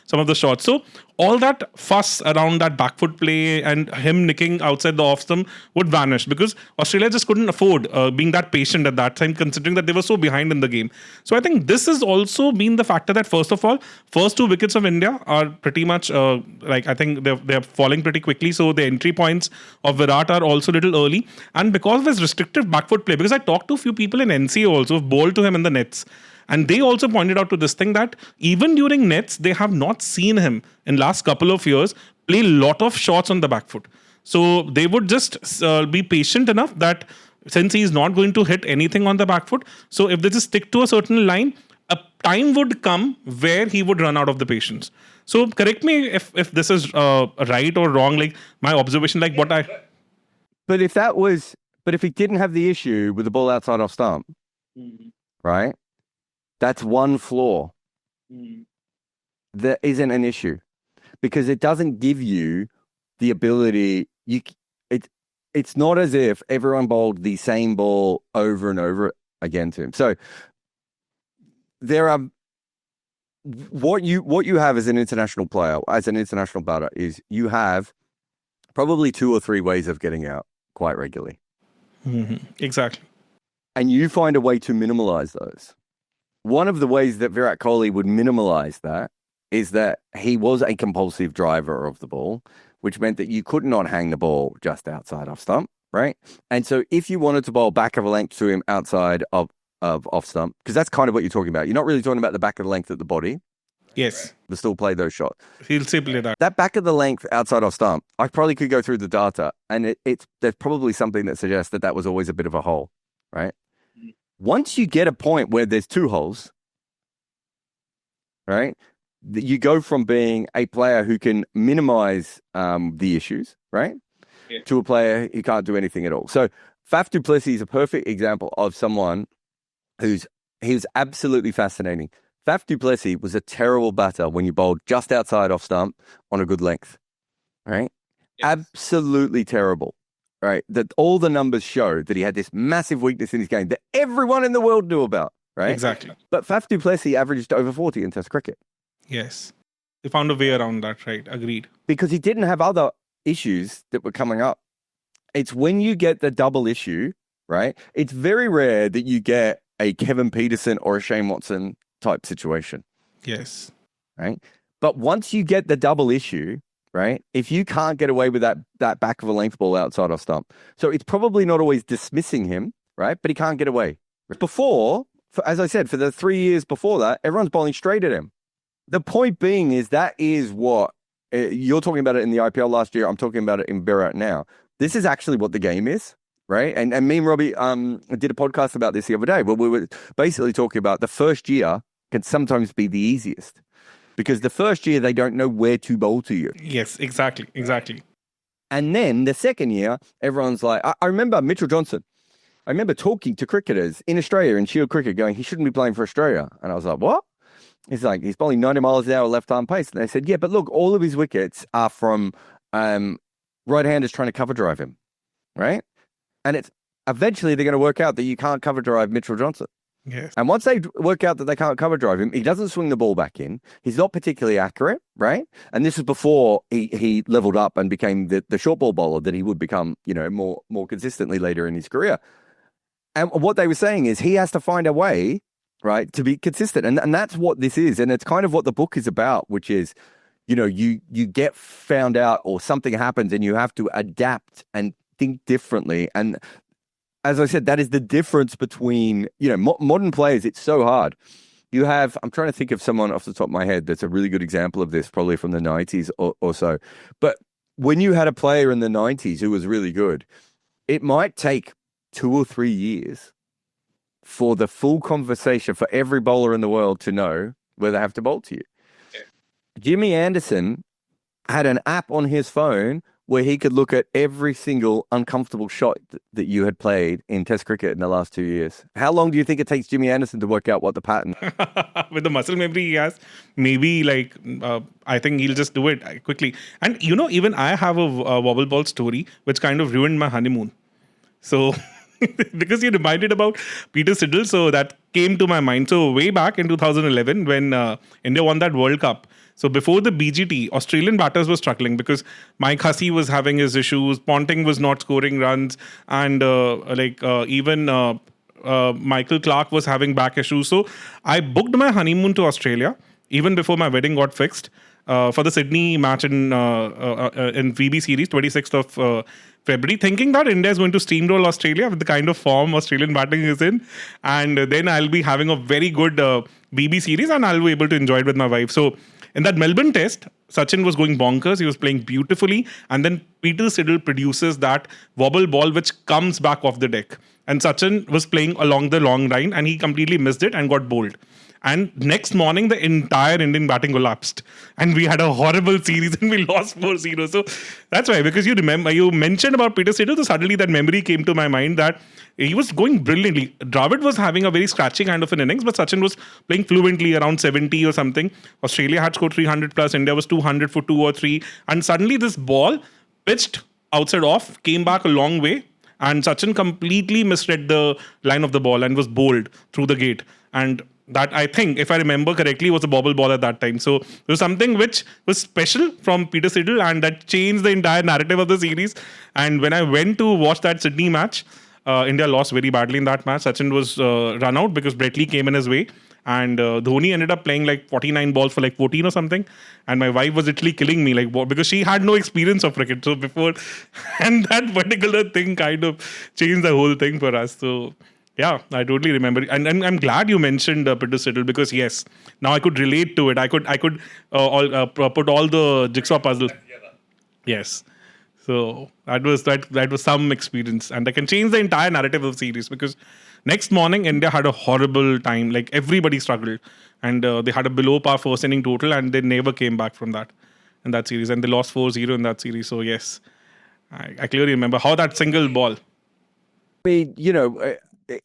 some of the shots. So all that fuss around that back foot play and him nicking outside the off stump would vanish because Australia just couldn't afford being that patient at that time, considering that they were so behind in the game. So I think this has also been the factor that, first of all, first 2 wickets of India are pretty much I think they're falling pretty quickly. So the entry points of Virat are also a little early. And because of his restrictive back foot play, because I talked to a few people in NCA also who've bowled to him in the nets. And they also pointed out to this thing that even during nets, they have not seen him in last couple of years play a lot of shots on the back foot. So they would just be patient enough that since he's not going to hit anything on the back foot, so if they just stick to a certain line, a time would come where he would run out of the patience. So correct me if this is right or wrong, like my observation, like what I... But if he didn't have the issue with the ball outside off stump, right? That's one flaw. That isn't an issue because it doesn't give you the ability. It's not as if everyone bowled the same ball over and over again to him. So there are what you have as an international player, as an international batter, is you have probably 2 or 3 ways of getting out quite regularly. Exactly. And you find a way to minimize those. One of the ways that Virat Kohli would minimize that is that he was a compulsive driver of the ball, which meant that you could not hang the ball just outside off stump, right? And so if you wanted to bowl back of a length to him outside of off stump, because that's kind of what you're talking about. You're not really talking about the back of the length of the body. Yes. But still play those shots. He'll still play that. That back of the length outside off stump, I probably could go through the data, and there's probably something that suggests that was always a bit of a hole, right? Once you get a point where there's two holes, right, you go from being a player who can minimize the issues, right, to a player who can't do anything at all. So Faf du Plessis is a perfect example of someone he was absolutely fascinating. Faf du Plessis was a terrible batter when you bowled just outside off stump on a good length, right? Yes. Absolutely terrible, right? That all the numbers show that he had this massive weakness in his game that everyone in the world knew about, right? Exactly. But Faf du Plessis averaged over 40 in Test cricket. Yes. He found a way around that, right? Agreed. Because he didn't have other issues that were coming up. It's when you get the double issue, right? It's very rare that you get a Kevin Peterson or a Shane Watson type situation. Yes. Right. But once you get the double issue, right, if you can't get away with that back of a length ball outside off stump, so it's probably not always dismissing him, right, but he can't get away. Before, as I said, for the 3 years before that, everyone's bowling straight at him. The point being is that is what you're talking about it in the IPL last year. I'm talking about it in Virat now. This is actually what the game is. Right. And me and Robbie did a podcast about this the other day where we were basically talking about the first year can sometimes be the easiest because the first year they don't know where to bowl to you. Yes, exactly. And then the second year, everyone's like, I remember Mitchell Johnson. I remember talking to cricketers in Australia in Shield cricket going, he shouldn't be playing for Australia. And I was like, what? He's like, he's bowling 90 miles an hour left-arm pace. And they said, yeah, but look, all of his wickets are from right-handers trying to cover drive him. Right. And it's eventually they're going to work out that you can't cover drive Mitchell Johnson. Yes. And once they work out that they can't cover drive him, he doesn't swing the ball back in. He's not particularly accurate, right? And this is before he leveled up and became the short ball bowler that he would become, more consistently later in his career. And what they were saying is he has to find a way, right, to be consistent. And that's what this is. And it's kind of what the book is about, which is, you get found out or something happens and you have to adapt and think differently. And as I said, that is the difference between, modern players. It's so hard. I'm trying to think of someone off the top of my head that's a really good example of this, probably from the 90s or so. But when you had a player in the 90s who was really good, it might take 2 or 3 years for the full conversation for every bowler in the world to know where they have to bowl to you. Yeah. Jimmy Anderson had an app on his phone where he could look at every single uncomfortable shot that you had played in Test cricket in the last 2 years. How long do you think it takes Jimmy Anderson to work out what the pattern is? With the muscle memory he has, maybe I think he'll just do it quickly. And, even I have a wobble ball story which kind of ruined my honeymoon. So, because you reminded about Peter Siddle, so that came to my mind. So, way back in 2011 when India won that World Cup, so before the BGT, Australian batters were struggling because Mike Hussey was having his issues, Ponting was not scoring runs, and even Michael Clarke was having back issues. So I booked my honeymoon to Australia even before my wedding got fixed for the Sydney match in VB series, 26th of February, thinking that India is going to steamroll Australia with the kind of form Australian batting is in, and then I'll be having a very good BB series and I'll be able to enjoy it with my wife. So in that Melbourne test, Sachin was going bonkers. He was playing beautifully. And then Peter Siddle produces that wobble ball which comes back off the deck. And Sachin was playing along the long line and he completely missed it and got bowled. And next morning, the entire Indian batting collapsed. And we had a horrible series and we lost 4-0. So that's why, because you mentioned about Peter Siddle, so suddenly that memory came to my mind that he was going brilliantly. Dravid was having a very scratchy kind of an innings, but Sachin was playing fluently around 70 or something. Australia had scored 300 plus, India was 200 for 2 or 3. And suddenly this ball pitched outside off, came back a long way. And Sachin completely misread the line of the ball and was bowled through the gate. And that, I think, if I remember correctly, was a bobble ball at that time. So there was something which was special from Peter Siddle and that changed the entire narrative of the series. And when I went to watch that Sydney match, India lost very badly in that match. Sachin was run out because Brett Lee came in his way. And Dhoni ended up playing 49 balls for 14 or something. And my wife was literally killing me because she had no experience of cricket. So before, and that particular thing kind of changed the whole thing for us. So Yeah, I totally remember, and I'm glad you mentioned Peter Siddle, because yes, now I could relate to it. I could put all the jigsaw puzzle. Yes, so that was some experience, and that can change the entire narrative of the series, because next morning India had a horrible time. Like everybody struggled, and they had a below par first inning total, and they never came back from that in that series, and they lost 4-0 in that series. So yes, I clearly remember how that single ball. I mean,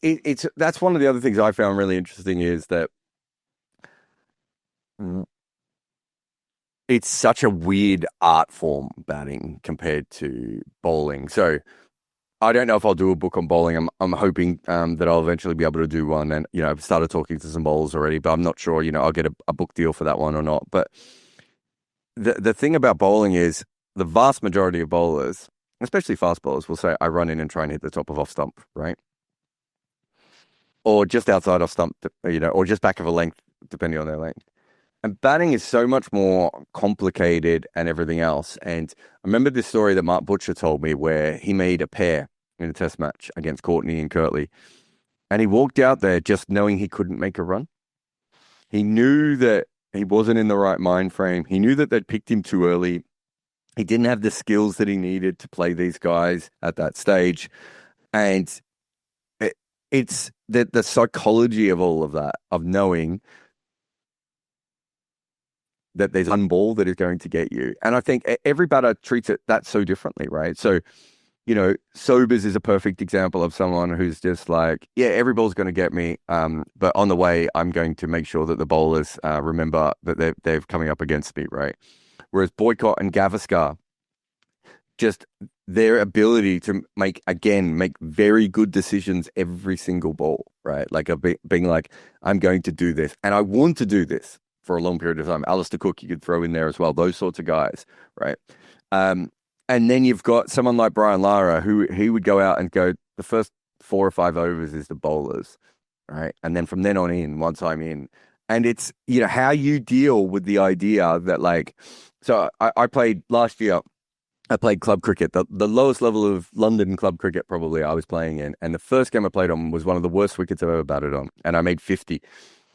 it's that's one of the other things I found really interesting is that it's such a weird art form, batting, compared to bowling. So I don't know if I'll do a book on bowling. I'm hoping that I'll eventually be able to do one. And, I've started talking to some bowlers already, but I'm not sure, I'll get a book deal for that one or not. But the thing about bowling is the vast majority of bowlers, especially fast bowlers, will say, I run in and try and hit the top of off stump, right? Or just outside off stump, or just back of a length, depending on their length. And batting is so much more complicated and everything else. And I remember this story that Mark Butcher told me where he made a pair in a test match against Courtney and Kirtley. And he walked out there just knowing he couldn't make a run. He knew that he wasn't in the right mind frame. He knew that they'd picked him too early. He didn't have the skills that he needed to play these guys at that stage. And it's the psychology of all of that, of knowing that there's one ball that is going to get you. And I think every batter treats it that so differently, right? So, Sobers is a perfect example of someone who's just like, yeah, every ball's going to get me. But on the way, I'm going to make sure that the bowlers remember that they're coming up against me, right? Whereas Boycott and Gavaskar, just their ability to make very good decisions every single ball, right? Like being like, I'm going to do this and I want to do this for a long period of time. Alistair Cook, you could throw in there as well. Those sorts of guys, right? And then you've got someone like Brian Lara, who he would go out and go, the first 4 or 5 overs is the bowlers, right? And then from then on in, once I'm in. And it's, how you deal with the idea that so I played last year, I played club cricket, the lowest level of London club cricket probably I was playing in. And the first game I played on was one of the worst wickets I've ever batted on. And I made 50.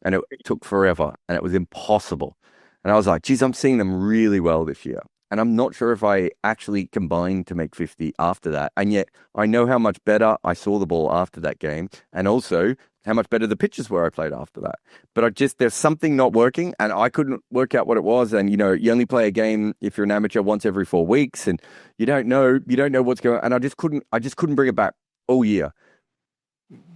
And it took forever. And it was impossible. And I was like, geez, I'm seeing them really well this year. And I'm not sure if I actually combined to make 50 after that. And yet I know how much better I saw the ball after that game. And also how much better the pitches were I played after that. But there's something not working and I couldn't work out what it was. And, you only play a game if you're an amateur once every 4 weeks and you don't know what's going on. And I just couldn't bring it back all year.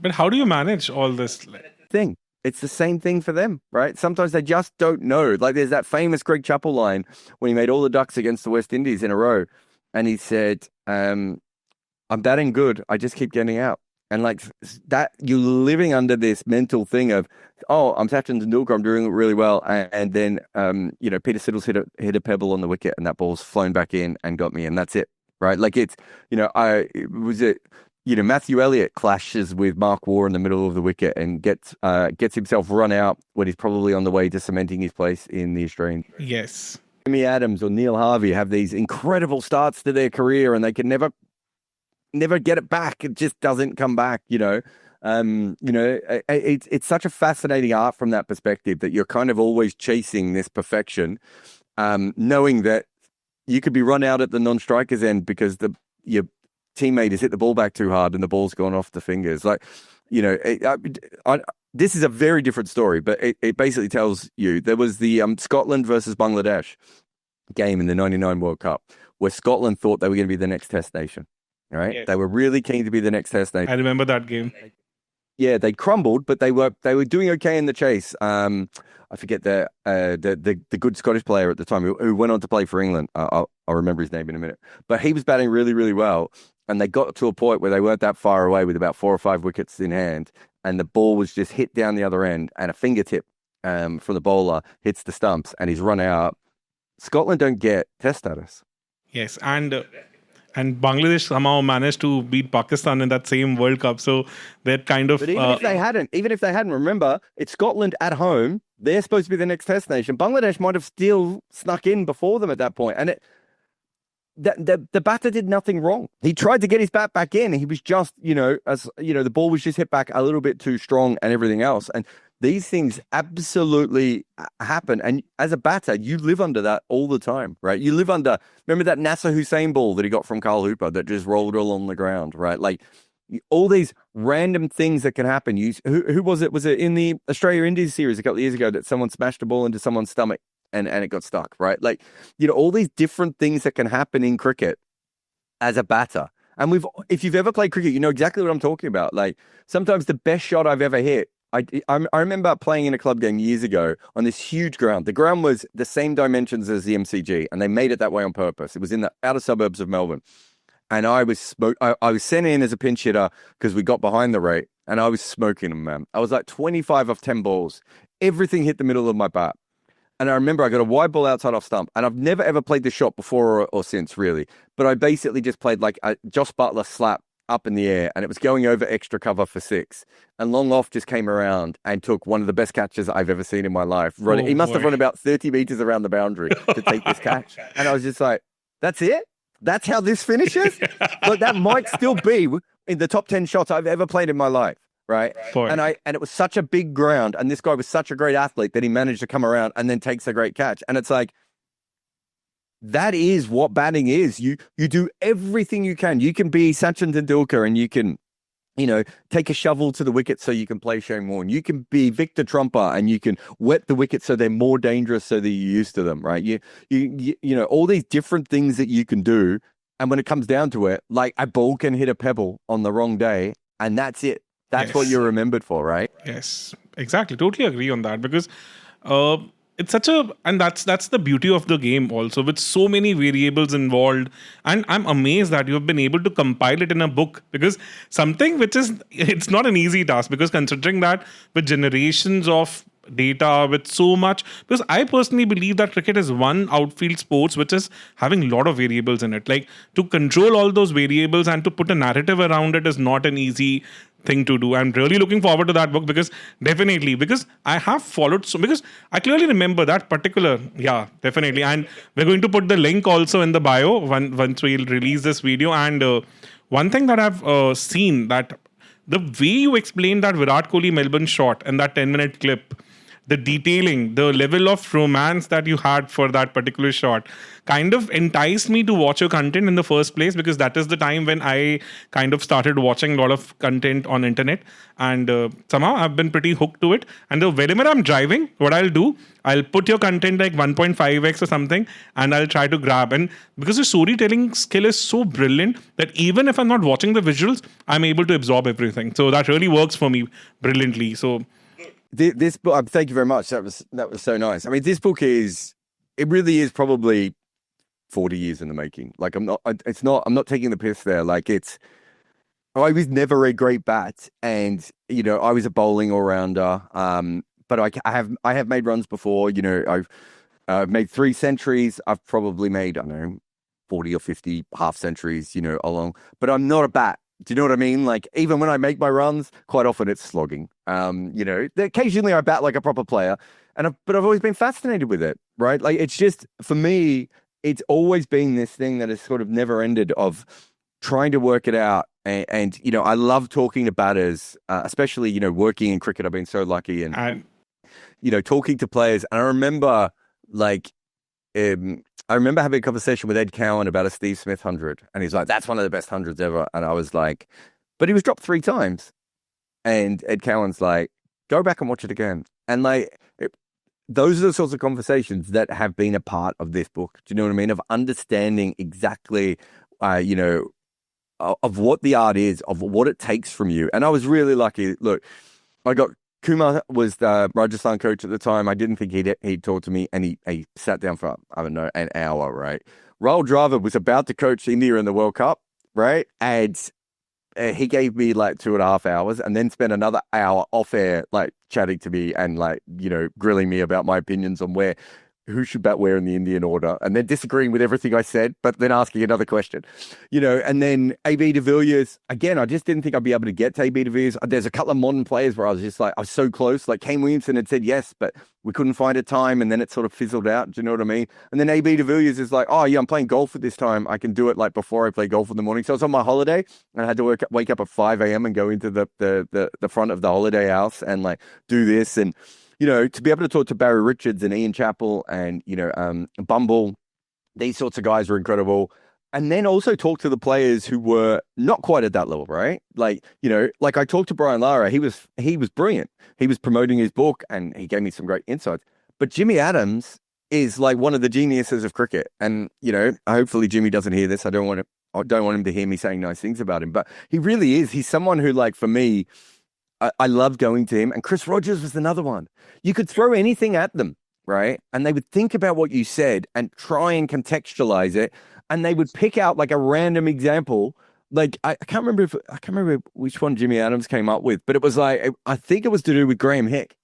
But how do you manage all this thing? It's the same thing for them, right? Sometimes they just don't know. Like there's that famous Greg Chappell line when he made all the ducks against the West Indies in a row. And he said, I'm batting good. I just keep getting out. And like that, you're living under this mental thing of, oh, I'm Sachin Tendulkar, I'm doing it really well. And then, Peter Siddle's hit a pebble on the wicket and that ball's flown back in and got me. And that's it, right? Like it's, Matthew Elliott clashes with Mark Waugh in the middle of the wicket and gets himself run out when he's probably on the way to cementing his place in the Australian. Yes. Jimmy Adams or Neil Harvey have these incredible starts to their career and they can never get it back. It just doesn't come back, It's such a fascinating art from that perspective that you're kind of always chasing this perfection, knowing that you could be run out at the non-striker's end because your teammate has hit the ball back too hard and the ball's gone off the fingers. This is a very different story, but it basically tells you there was the Scotland versus Bangladesh game in the 99 World Cup where Scotland thought they were going to be the next test nation. All right. Yes. They were really keen to be the next test nation. I remember that game. Yeah, they crumbled, but they were doing okay in the chase. I forget the good Scottish player at the time who went on to play for England. I'll remember his name in a minute. But he was batting really, really well. And they got to a point where they weren't that far away with about 4 or 5 wickets in hand. And the ball was just hit down the other end and a fingertip from the bowler hits the stumps and he's run out. Scotland don't get test status. Yes, and Bangladesh somehow managed to beat Pakistan in that same World Cup. So that kind of... But even if they hadn't, remember, it's Scotland at home. They're supposed to be the next test nation. Bangladesh might have still snuck in before them at that point. And the batter did nothing wrong. He tried to get his bat back in. He was just, the ball was just hit back a little bit too strong and everything else. And these things absolutely happen. And as a batter, you live under that all the time, right? You live under, remember that Nasser Hussain ball that he got from Carl Hooper that just rolled along the ground, right? Like all these random things that can happen. Who was it? Was it in the Australia-Indies series a couple of years ago that someone smashed a ball into someone's stomach and it got stuck, right? Like, all these different things that can happen in cricket as a batter. And if you've ever played cricket, you know exactly what I'm talking about. Like sometimes the best shot I've ever hit, I remember playing in a club game years ago on this huge ground. The ground was the same dimensions as the MCG, and they made it that way on purpose. It was in the outer suburbs of Melbourne. And I was sent in as a pinch hitter because we got behind the rate, and I was smoking them, man. I was like 25 off 10 balls. Everything hit the middle of my bat. And I remember I got a wide ball outside off stump, and I've never ever played this shot before or since, really. But I basically just played like a Josh Butler slap up in the air, and it was going over extra cover for 6. And Long Off just came around and took one of the best catches I've ever seen in my life. He must have run about 30 meters around the boundary to take this catch. And I was just like, that's it? That's how this finishes? But that might still be in the top 10 shots I've ever played in my life. Right. And it was such a big ground, and this guy was such a great athlete that he managed to come around and then takes a great catch. And it's like, that is what batting is. You do everything you can. You can be Sachin Tendulkar, and you can, take a shovel to the wicket so you can play Shane Warne. You can be Victor Trumper, and you can wet the wicket so they're more dangerous so that you're used to them, right? You all these different things that you can do. And when it comes down to it, like a ball can hit a pebble on the wrong day, and that's it. That's what you're remembered for, right? Yes, exactly. Totally agree on that, because it's and that's the beauty of the game also, with so many variables involved. And I'm amazed that you have been able to compile it in a book, because something it's not an easy task, because considering that with generations of data, with so much, because I personally believe that cricket is one outfield sports which is having a lot of variables in it. Like, to control all those variables and to put a narrative around it is not an easy thing to do. I'm really looking forward to that book, because I have followed, because I clearly remember that particular, definitely. And we're going to put the link also in the bio once we'll release this video. And one thing that I've seen, that the way you explained that Virat Kohli Melbourne shot and that 10-minute clip, the detailing, the level of romance that you had for that particular shot kind of enticed me to watch your content in the first place, because that is the time when I kind of started watching a lot of content on internet, and somehow I've been pretty hooked to it. And whenever I'm driving, what I'll put your content like 1.5x or something, and I'll try to grab. And because your storytelling skill is so brilliant that even if I'm not watching the visuals, I'm able to absorb everything. So that really works for me brilliantly. So this book, thank you very much. That was so nice. I mean, this book really is probably 40 years in the making. Like, I'm not taking the piss there. Like, I was never a great bat, and I was a bowling all rounder. But I have made runs before. I've made 3 centuries. I've probably made, I don't know, 40 or 50 half centuries. Along. But I'm not a bat. Do you know what I mean? Like, even when I make my runs, quite often it's slogging. Occasionally I bat like a proper player, but I've always been fascinated with it, right? Like, it's just, for me, it's always been this thing that has sort of never ended, of trying to work it out. And I love talking to batters, especially, working in cricket. I've been so lucky, and talking to players. And I remember, having a conversation with Ed Cowan about a Steve Smith 100, and he's like, "That's one of the best hundreds ever." And I was like, "But he was dropped 3 times." And Ed Cowan's like, "Go back and watch it again." And those are the sorts of conversations that have been a part of this book. Do you know what I mean? Of understanding exactly, of what the art is, of what it takes from you. And I was really lucky. Look, Kumar was the Rajasthan coach at the time. I didn't think he'd talk to me, and he sat down for, I don't know, an hour, right? Rahul Dravid was about to coach India in the World Cup, right? And he gave me like 2.5 hours, and then spent another hour off air, like chatting to me and grilling me about my opinions on where who should bat where in the Indian order, and then disagreeing with everything I said, but then asking another question, and then AB de Villiers, again, I just didn't think I'd be able to get to AB de Villiers. There's a couple of modern players where I was just like, I was so close. Like Kane Williamson had said yes, but we couldn't find a time, and then it sort of fizzled out. Do you know what I mean? And then AB de Villiers is like, oh yeah, I'm playing golf at this time. I can do it like before I play golf in the morning. So I was on my holiday, and I had to wake up at 5 a.m. and go into the front of the holiday house and like do this. And to be able to talk to Barry Richards and Ian Chappell and, Bumble, these sorts of guys were incredible. And then also talk to the players who were not quite at that level, right? Like I talked to Brian Lara. He was brilliant. He was promoting his book and he gave me some great insights. But Jimmy Adams is like one of the geniuses of cricket. And, hopefully Jimmy doesn't hear this. I don't want him to hear me saying nice things about him, but he really is. He's someone who, like, for me, I love going to him. And Chris Rogers was another one. You could throw anything at them, right? And they would think about what you said and try and contextualize it. And they would pick out like a random example. Like, I can't remember which one Jimmy Adams came up with, but it was like, I think it was to do with Graham Hick,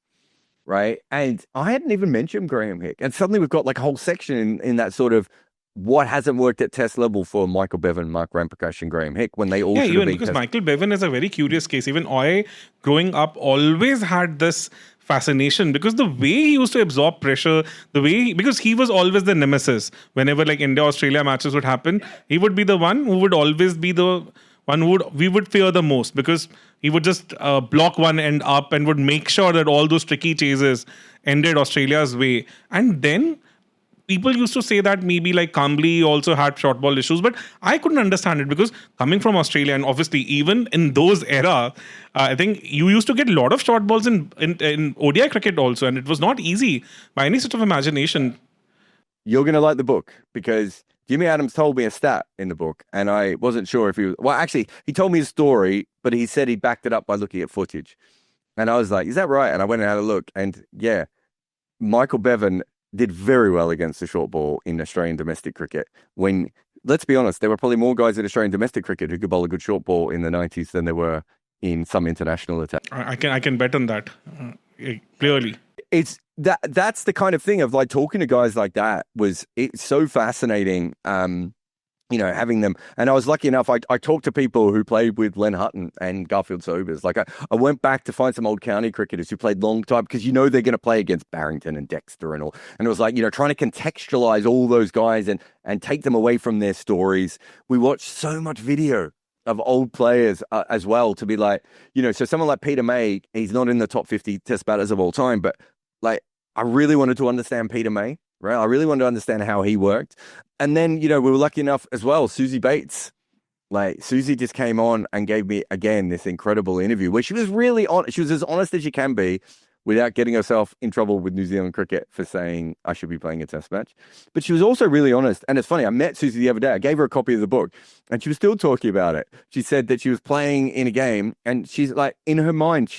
right? And I hadn't even mentioned Graham Hick. And suddenly we've got like a whole section in that sort of what hasn't worked at test level for Michael Bevan, Mark Ramprakash, and Graham Hick when they all should have been because Michael Bevan is a very curious case. Even I, growing up, always had this fascination because the way he used to absorb pressure, because he was always the nemesis. Whenever like India-Australia matches would happen, he would be the one who would always be the one we would fear the most because he would just block one end up and would make sure that all those tricky chases ended Australia's way. And then people used to say that maybe like Kambli also had short ball issues, but I couldn't understand it because coming from Australia, and obviously even in those era, I think you used to get a lot of short balls in ODI cricket also, and it was not easy by any sort of imagination. You're going to like the book because Jimmy Adams told me a stat in the book, and I wasn't sure if he was... Well, actually, he told me a story, but he said he backed it up by looking at footage. And I was like, is that right? And I went and had a look, and yeah, Michael Bevan did very well against the short ball in Australian domestic cricket. When, let's be honest, there were probably more guys in Australian domestic cricket who could bowl a good short ball in the 90s than there were in some international attacks. I can bet on that, clearly. It's that's the kind of thing of like talking to guys like that it's so fascinating. Having them. And I was lucky enough, I talked to people who played with Len Hutton and Garfield Sobers. Like I went back to find some old county cricketers who played long time because they're going to play against Barrington and Dexter and all. And it was like, trying to contextualize all those guys and take them away from their stories. We watched so much video of old players as well to be like, so someone like Peter May, he's not in the top 50 test batters of all time, but like I really wanted to understand Peter May. Right, I really wanted to understand how he worked. And then, we were lucky enough as well, Susie Bates. Like, Susie just came on and gave me, again, this incredible interview where she was really she was as honest as you can be without getting herself in trouble with New Zealand cricket for saying I should be playing a test match. But she was also really honest. And it's funny, I met Susie the other day. I gave her a copy of the book and she was still talking about it. She said that she was playing in a game and she's like, in her mind,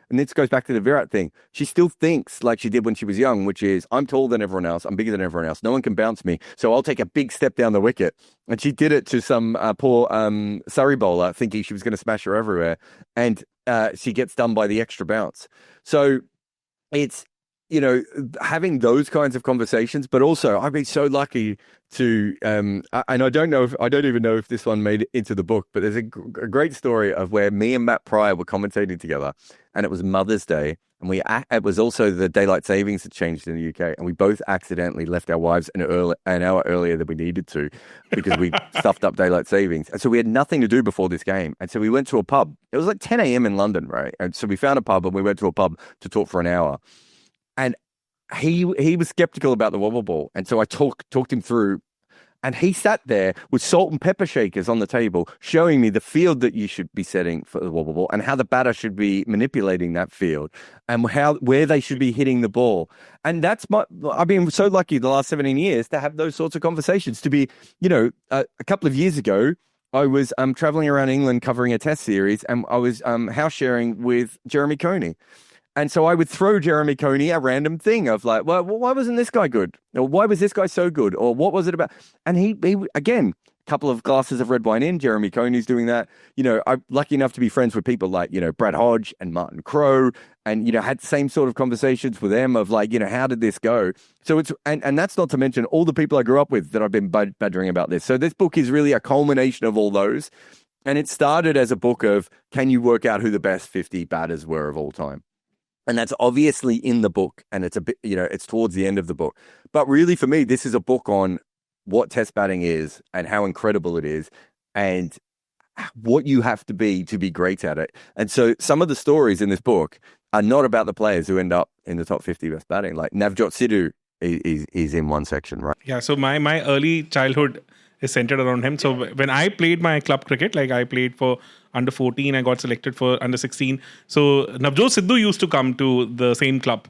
and this goes back to the Virat thing. She still thinks like she did when she was young, which is, I'm taller than everyone else. I'm bigger than everyone else. No one can bounce me. So I'll take a big step down the wicket. And she did it to some poor Surrey bowler thinking she was going to smash her everywhere. And she gets done by the extra bounce. So it's, having those kinds of conversations, but also I've been so lucky to, and I don't even know if this one made it into the book, but there's a great story of where me and Matt Pryor were commentating together and it was Mother's Day. And it was also the daylight savings had changed in the UK, and we both accidentally left our wives an hour earlier than we needed to because we stuffed up daylight savings. And so we had nothing to do before this game. And so we went to a pub. It was like 10 a.m. in London, right? And so we found a pub and we went to a pub to talk for an hour. And he was skeptical about the wobble ball. And so I talked him through. And he sat there with salt and pepper shakers on the table, showing me the field that you should be setting for the wobble ball and how the batter should be manipulating that field and where they should be hitting the ball. And I've been so lucky the last 17 years to have those sorts of conversations. To be, a couple of years ago, I was traveling around England covering a test series and I was house sharing with Jeremy Coney. And so I would throw Jeremy Coney a random thing of like, well, why wasn't this guy good? Or why was this guy so good? Or what was it about? And he again, couple of glasses of red wine in, Jeremy Coney's doing that. I'm lucky enough to be friends with people like, Brad Hodge and Martin Crowe, and, had the same sort of conversations with them of like, how did this go? So and that's not to mention all the people I grew up with that I've been badgering about this. So this book is really a culmination of all those. And it started as a book of, can you work out who the best 50 batters were of all time? And that's obviously in the book, and it's a bit, it's towards the end of the book. But really, for me, this is a book on what test batting is and how incredible it is and what you have to be great at it. And so some of the stories in this book are not about the players who end up in the top 50 best batting. Like Navjot Sidhu is in one section, right? Yeah, so my early childhood is centered around him. So when I played my club cricket, like I played for under 14, I got selected for under 16. So Navjot Sidhu used to come to the same club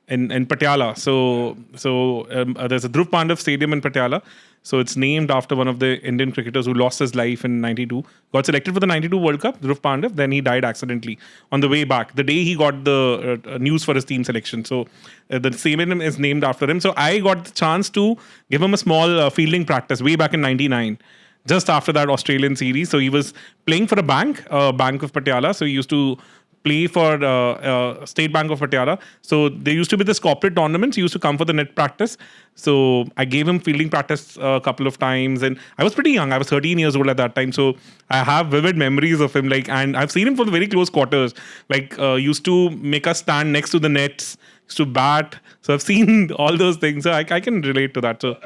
in Patiala. So there's a Dhruv Pandav Stadium in Patiala. So it's named after one of the Indian cricketers who lost his life in 92. Got selected for the 92 World Cup, Dhruv Pandav. Then he died accidentally on the way back, the day he got the news for his team selection. So the stadium is named after him. So I got the chance to give him a small fielding practice way back in 99. Just after that Australian series. So he was playing for a bank of Patiala. So he used to play for State Bank of Patiala. So there used to be this corporate tournaments. He used to come for the net practice. So I gave him fielding practice a couple of times. And I was pretty young. I was 13 years old at that time. So I have vivid memories of him. And I've seen him from very close quarters. Used to make us stand next to the nets, used to bat. So I've seen all those things. So I can relate to that. So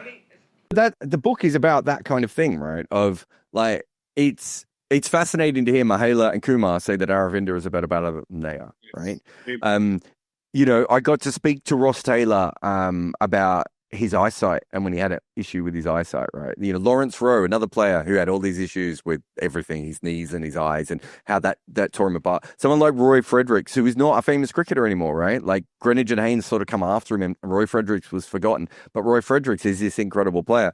that the book is about that kind of thing, right? Of like, it's fascinating to hear Mahela and Kumar say that Aravinda is a better batter than they are, right? I got to speak to Ross Taylor about his eyesight and when he had an issue with his eyesight, right? Lawrence Rowe, another player who had all these issues with everything, his knees and his eyes, and how that tore him apart. Someone like Roy Fredericks, who is not a famous cricketer anymore, right? Like Greenwich and Haynes sort of come after him, and Roy Fredericks was forgotten. But Roy Fredericks is this incredible player.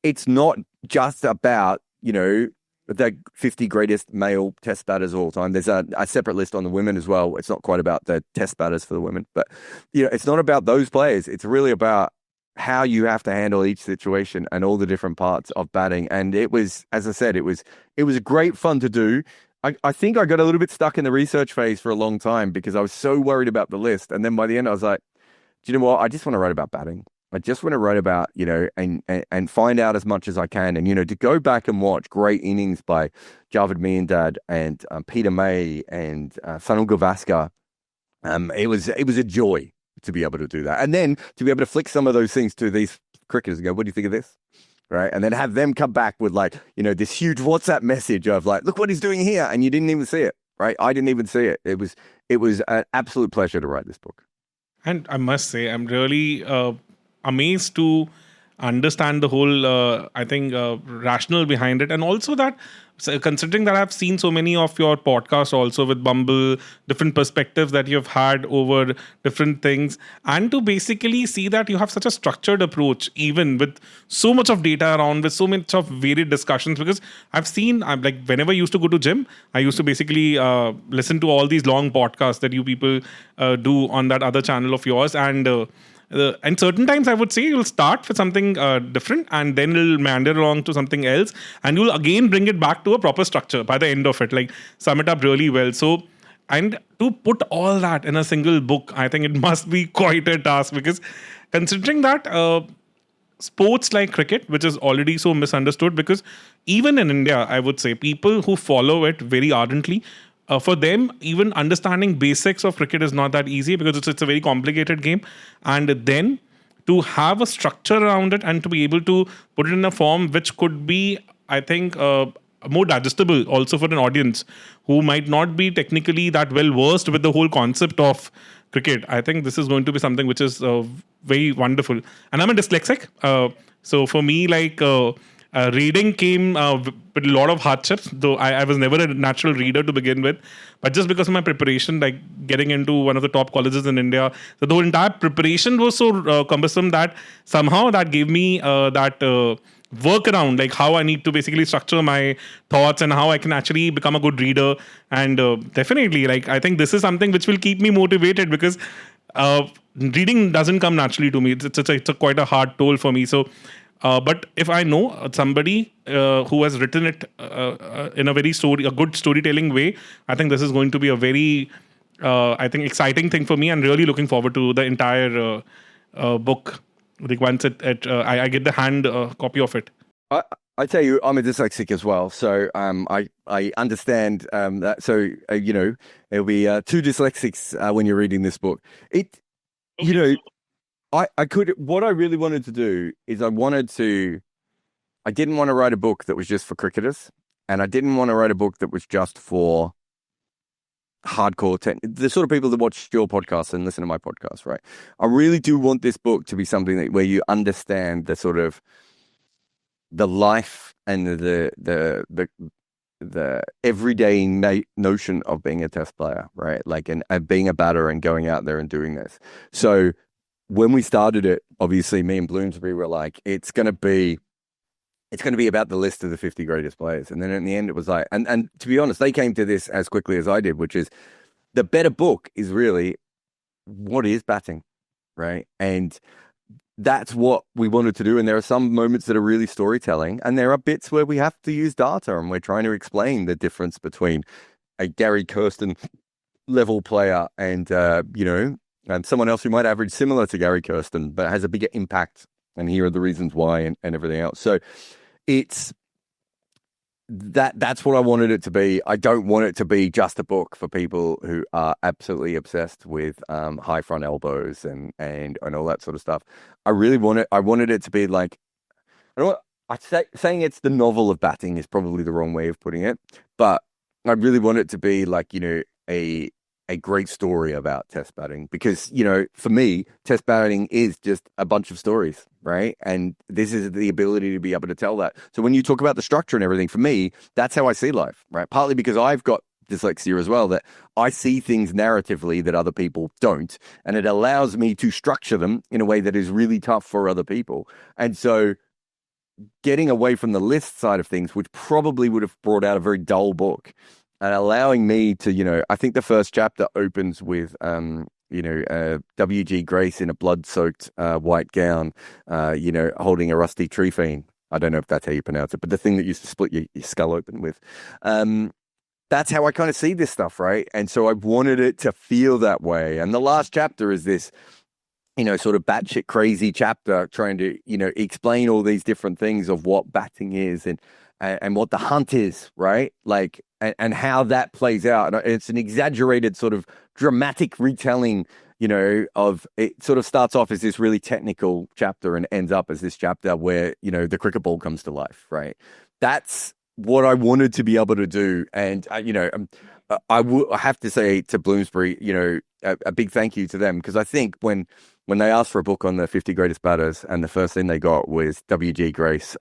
It's not just about, the 50 greatest male test batters of all time. There's a separate list on the women as well. It's not quite about the test batters for the women, but it's not about those players. It's really about how you have to handle each situation and all the different parts of batting. And it was, as I said, it was great fun to do. I think I got a little bit stuck in the research phase for a long time because I was so worried about the list. And then by the end, I was like, do you know what? I just want to write about batting. I just want to write about, and find out as much as I can. And, to go back and watch great innings by Javed Miandad and Peter May and Sunil Gavaskar, it was a joy to be able to do that. And then to be able to flick some of those things to these cricketers and go, what do you think of this? Right. And then have them come back with this huge WhatsApp message of like, look what he's doing here. And you didn't even see it. Right. I didn't even see it. It was an absolute pleasure to write this book. And I must say, I'm really amazed to understand the whole, rationale behind it. And also that, considering that I've seen so many of your podcasts also with Bumble, different perspectives that you've had over different things, and to basically see that you have such a structured approach, even with so much of data around, with so much of varied discussions, because I'm whenever I used to go to gym, I used to basically listen to all these long podcasts that you people do on that other channel of yours. And certain times I would say you'll start with something different and then you'll meander along to something else and you'll again bring it back to a proper structure by the end of it, like sum it up really well. So, and to put all that in a single book, I think it must be quite a task, because considering that sports like cricket, which is already so misunderstood, because even in India, I would say people who follow it very ardently, for them, even understanding basics of cricket is not that easy, because it's a very complicated game. And then to have a structure around it and to be able to put it in a form which could be, I think, more digestible also for an audience who might not be technically that well versed with the whole concept of cricket. I think this is going to be something which is very wonderful. And I'm a dyslexic. So for me, reading came with a lot of hardships, though I was never a natural reader to begin with. But just because of my preparation, like getting into one of the top colleges in India, so the whole entire preparation was so cumbersome that somehow that gave me that workaround, like how I need to basically structure my thoughts and how I can actually become a good reader. And definitely, I think this is something which will keep me motivated, because reading doesn't come naturally to me. It's quite a hard toll for me. So But if I know somebody who has written it in a a good storytelling way, I think this is going to be a very, I think, exciting thing for me, and really looking forward to the entire book. Like once I get the hand copy of it. I tell you, I'm a dyslexic as well, so I understand that. So there'll be two dyslexics when you're reading this book. What I really wanted to do is I didn't want to write a book that was just for cricketers, and I didn't want to write a book that was just for hardcore the sort of people that watch your podcast and listen to my podcast, right? I really do want this book to be something where you understand the sort of the life and the everyday notion of being a test player, right? Like, and being a batter and going out there and doing this. So when we started it, obviously me and Bloomsbury were like, it's going to be about the list of the 50 greatest players. And then in the end, it was like, and to be honest, they came to this as quickly as I did, which is the better book is really what is batting, right? And that's what we wanted to do. And there are some moments that are really storytelling, and there are bits where we have to use data, and we're trying to explain the difference between a Gary Kirsten level player and, and someone else who might average similar to Gary Kirsten, but has a bigger impact. And here are the reasons why, and everything else. So that's what I wanted it to be. I don't want it to be just a book for people who are absolutely obsessed with high front elbows and all that sort of stuff. I wanted it to be like, saying it's the novel of batting is probably the wrong way of putting it, but I really want it to be like, a great story about test batting, because, for me, test batting is just a bunch of stories, right? And this is the ability to be able to tell that. So when you talk about the structure and everything, for me, that's how I see life, right? Partly because I've got dyslexia as well, that I see things narratively that other people don't, and it allows me to structure them in a way that is really tough for other people. And so getting away from the list side of things, which probably would have brought out a very dull book, and allowing me to, I think the first chapter opens with, W.G. Grace in a blood-soaked white gown, holding a rusty tree fiend. I don't know if that's how you pronounce it, but the thing that used to split your skull open with. That's how I kind of see this stuff, right? And so I wanted it to feel that way. And the last chapter is this, sort of batshit crazy chapter trying to, explain all these different things of what batting is and what the hunt is, right? Like, and how that plays out. And it's an exaggerated sort of dramatic retelling, of it. Sort of starts off as this really technical chapter and ends up as this chapter where, the cricket ball comes to life, right? That's what I wanted to be able to do. And, I have to say to Bloomsbury, a big thank you to them, because I think when they asked for a book on the 50 greatest batters, and the first thing they got was W.G. Grace,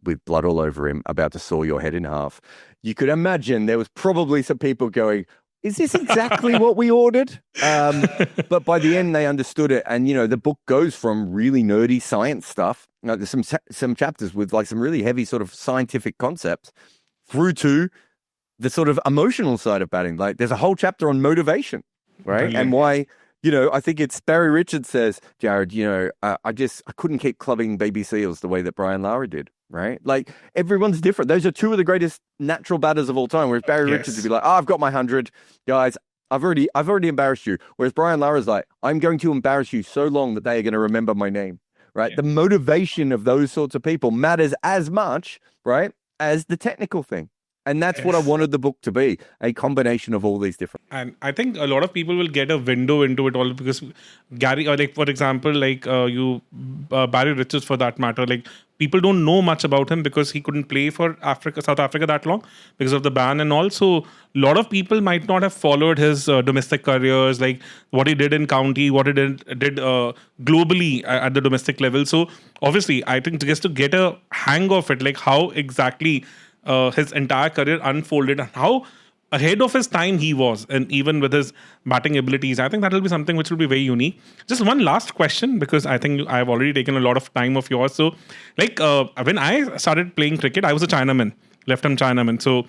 with blood all over him, about to saw your head in half, you could imagine there was probably some people going, is this exactly what we ordered? But by the end, they understood it. And, the book goes from really nerdy science stuff. There's some chapters with like some really heavy sort of scientific concepts through to the sort of emotional side of batting. Like, there's a whole chapter on motivation, right? Brilliant. And why, I think it's Barry Richards says, Jarrod, I couldn't keep clubbing baby seals the way that Brian Lara did, right? Like, everyone's different. Those are two of the greatest natural batters of all time. Whereas Barry Richards would be like, I've got my 100, guys. I've already embarrassed you. Whereas Brian Lara's like, I'm going to embarrass you so long that they are going to remember my name, right? Yeah. The motivation of those sorts of people matters as much, right, as the technical thing. And that's what I wanted the book to be, a combination of all these different... And I think a lot of people will get a window into it all, because Gary, or like, for example, like Barry Richards, for that matter, like, people don't know much about him because he couldn't play for South Africa that long because of the ban. And also, a lot of people might not have followed his domestic careers, like what he did in county, what he did globally at the domestic level. So obviously, I think just to get a hang of it, like how exactly his entire career unfolded and how ahead of his time he was, and even with his batting abilities, I think that will be something which will be very unique. Just one last question, because I think I've already taken a lot of time of yours. So, like, when I started playing cricket, I was a Chinaman, left-hand Chinaman. So,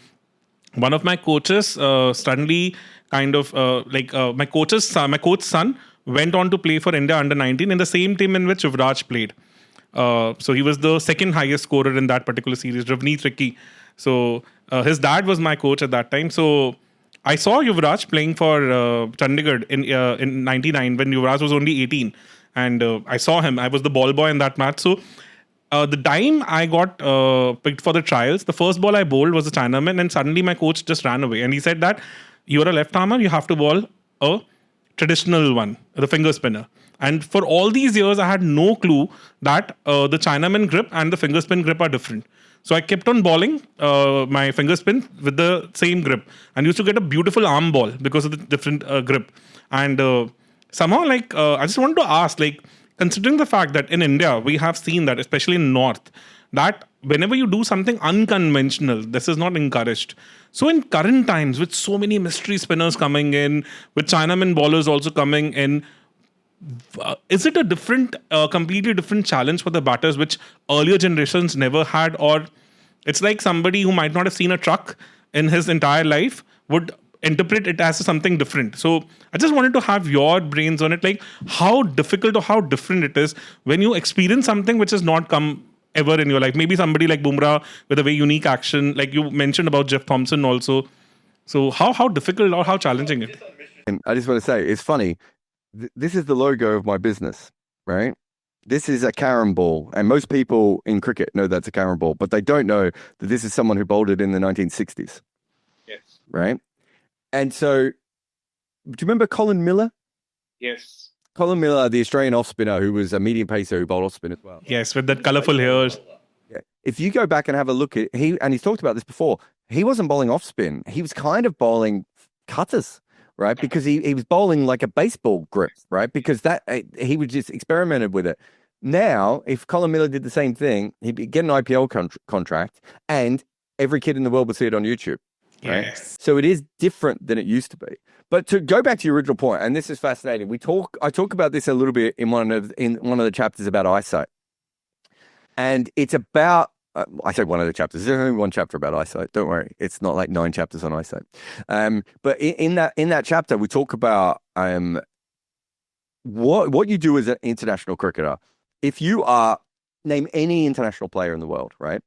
one of my coaches suddenly kind of my coach's son went on to play for India under 19 in the same team in which Yuvraj played. So he was the second highest scorer in that particular series, Ravneet Ricky. So his dad was my coach at that time. So I saw Yuvraj playing for Chandigarh in '99 when Yuvraj was only 18, and I saw him. I was the ball boy in that match. So the time I got picked for the trials, the first ball I bowled was a Chinaman, and suddenly my coach just ran away and he said that you're a left armer, you have to bowl a traditional one, the finger spinner. And for all these years, I had no clue that the Chinaman grip and the finger spin grip are different. So I kept on bowling my finger spin with the same grip and used to get a beautiful arm ball because of the different grip. And somehow, I just wanted to ask, considering the fact that in India, we have seen that, especially in North, that whenever you do something unconventional, this is not encouraged. So in current times, with so many mystery spinners coming in, with Chinaman bowlers also coming in, is it a completely different challenge for the batters, which earlier generations never had? Or it's like somebody who might not have seen a truck in his entire life would interpret it as something different. So I just wanted to have your brains on it, like how difficult or how different it is when you experience something which has not come ever in your life. Maybe somebody like Bumrah with a very unique action, like you mentioned about Jeff Thompson also. So how difficult or how challenging it? And I just want to say, it's funny. This is the logo of my business, right? This is a carom ball. And most people in cricket know that's a carom ball, but they don't know that this is someone who bowled it in the 1960s. Yes. Right? And so, do you remember Colin Miller? Yes. Colin Miller, the Australian off spinner, who was a medium pacer who bowled off spin as well. Yes, with that colourful hairs. Yeah. If you go back and have a look at he's talked about this before, he wasn't bowling off spin. He was kind of bowling cutters, right? Because he was bowling like a baseball grip, right? Because he was just experimented with it. Now, if Colin Miller did the same thing, he'd get an IPL contract, and every kid in the world would see it on YouTube. Right? Yes. So it is different than it used to be. But to go back to your original point, and this is fascinating. I talk about this a little bit in one of the chapters about eyesight, and it's about. I say one of the chapters. There's only one chapter about eyesight. Don't worry, it's not like 9 chapters on eyesight. But in that chapter, we talk about what you do as an international cricketer. If you name any international player in the world, right?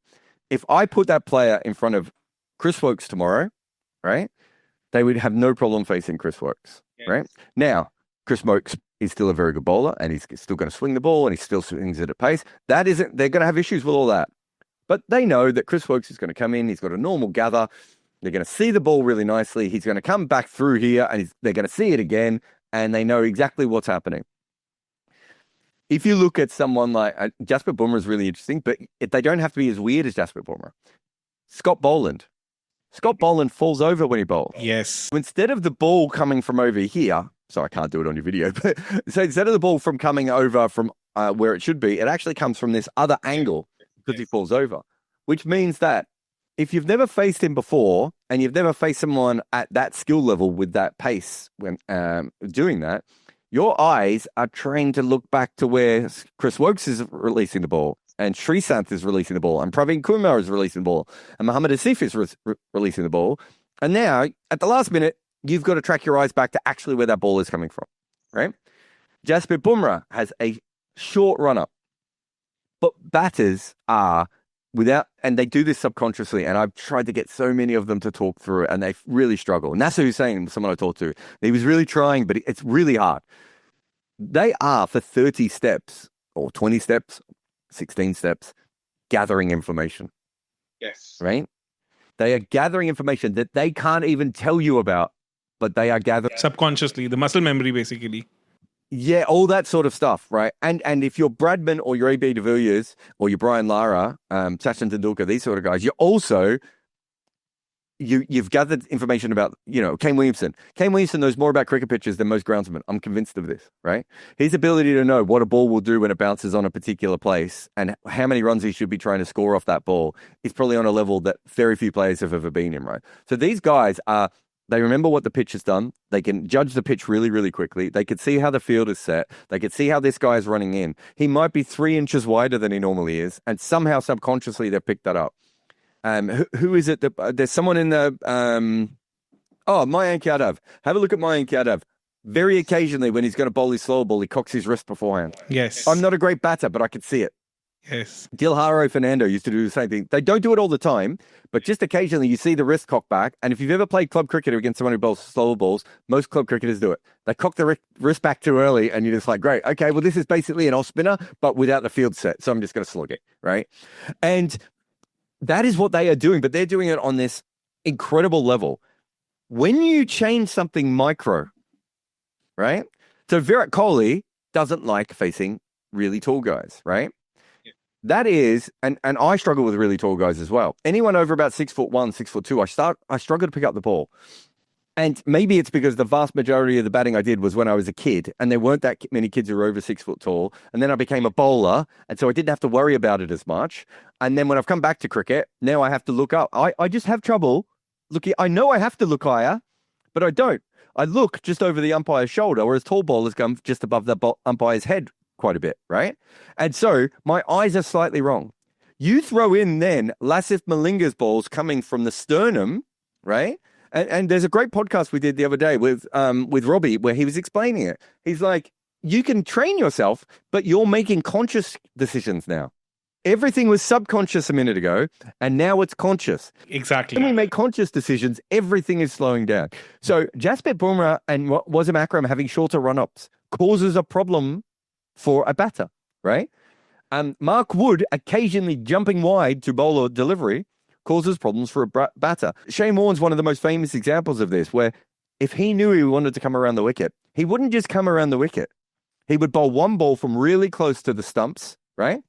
If I put that player in front of Chris Woakes tomorrow, right? They would have no problem facing Chris Woakes, right? Now, Chris Woakes is still a very good bowler, and he's still going to swing the ball, and he still swings it at pace. They're going to have issues with all that. But they know that Chris Woakes is going to come in. He's got a normal gather. They're going to see the ball really nicely. He's going to come back through here, and they're going to see it again, and they know exactly what's happening. If you look at someone like Jasprit Bumrah is really interesting, but they don't have to be as weird as Jasprit Bumrah. Scott Boland. Scott Boland falls over when he bowls. Yes. So instead of the ball coming from over here, so I can't do it on your video, but so instead of the ball from coming over from where it should be, it actually comes from this other angle because he falls over, which means that if you've never faced him before and you've never faced someone at that skill level with that pace when doing that, your eyes are trained to look back to where Chris Woakes is releasing the ball, and Srisanth is releasing the ball, and Praveen Kumar is releasing the ball, and Mohammad Asif is releasing the ball. And now, at the last minute, you've got to track your eyes back to actually where that ball is coming from, right? Jasprit Bumrah has a short run-up, but batters are and they do this subconsciously, and I've tried to get so many of them to talk through it, and they really struggle. Nasser Hussain, someone I talked to, he was really trying, but it's really hard. They are, for 30 steps, or 20 steps, 16 steps, gathering information. Yes. Right? They are gathering information that they can't even tell you about, but they are gathering. Subconsciously, the muscle memory, basically. Yeah, all that sort of stuff, right? And if you're Bradman or you're AB de Villiers or you're Brian Lara, Sachin Tendulkar, these sort of guys, you're also you've gathered information about, Kane Williamson. Kane Williamson knows more about cricket pitches than most groundsmen. I'm convinced of this, right? His ability to know what a ball will do when it bounces on a particular place and how many runs he should be trying to score off that ball is probably on a level that very few players have ever been in, right? So these guys they remember what the pitch has done. They can judge the pitch really, really quickly. They could see how the field is set. They could see how this guy is running in. He might be 3 inches wider than he normally is, and somehow subconsciously they've picked that up. Who is it? There's someone in the Mayank Yadav. Have a look at Mayank Yadav. Very occasionally, when he's going to bowl his slow ball, he cocks his wrist beforehand. Yes. I'm not a great batter, but I could see it. Yes. Dilharo Fernando used to do the same thing. They don't do it all the time, but just occasionally you see the wrist cock back. And if you've ever played club cricket against someone who bowls slower balls, most club cricketers do it. They cock the wrist back too early, and you're just like, great, okay, well, this is basically an off spinner, but without the field set. So I'm just going to slug it, right? And that is what they are doing, but they're doing it on this incredible level. When you change something micro, right? So Virat Kohli doesn't like facing really tall guys, right? That is, and I struggle with really tall guys as well. Anyone over about 6'1", 6'2", I struggle to pick up the ball. And maybe it's because the vast majority of the batting I did was when I was a kid, and there weren't that many kids who were over 6 foot tall. And then I became a bowler, and so I didn't have to worry about it as much. And then when I've come back to cricket, now I have to look up. I just have trouble looking. I know I have to look higher, but I don't. I look just over the umpire's shoulder, whereas tall bowlers come just above the umpire's head quite a bit, right? And so my eyes are slightly wrong. You throw in then Lasith Malinga's balls coming from the sternum, right? And there's a great podcast we did the other day with Robbie where he was explaining it. He's like, you can train yourself, but you're making conscious decisions now. Everything was subconscious a minute ago, and now it's conscious. Exactly. When we make conscious decisions, everything is slowing down. So Jasprit Bumrah and Wasim Akram having shorter run-ups causes a problem for a batter, right? Mark Wood occasionally jumping wide to bowl a delivery causes problems for a batter. Shane Warne's one of the most famous examples of this, where if he knew he wanted to come around the wicket, he wouldn't just come around the wicket. He would bowl one ball from really close to the stumps, right?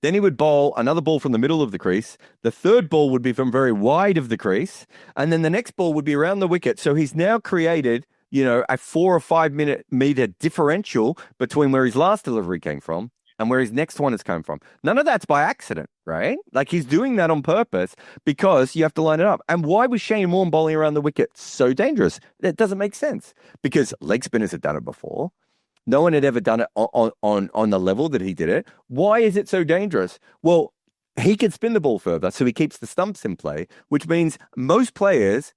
Then he would bowl another ball from the middle of the crease. The third ball would be from very wide of the crease. And then the next ball would be around the wicket. So he's now created, a 4 or 5 meter differential between where his last delivery came from and where his next one has come from. None of that's by accident, right? Like he's doing that on purpose because you have to line it up. And why was Shane Warne bowling around the wicket so dangerous? That doesn't make sense because leg spinners had done it before. No one had ever done it on the level that he did it. Why is it so dangerous? Well, he can spin the ball further, so he keeps the stumps in play, which means most players,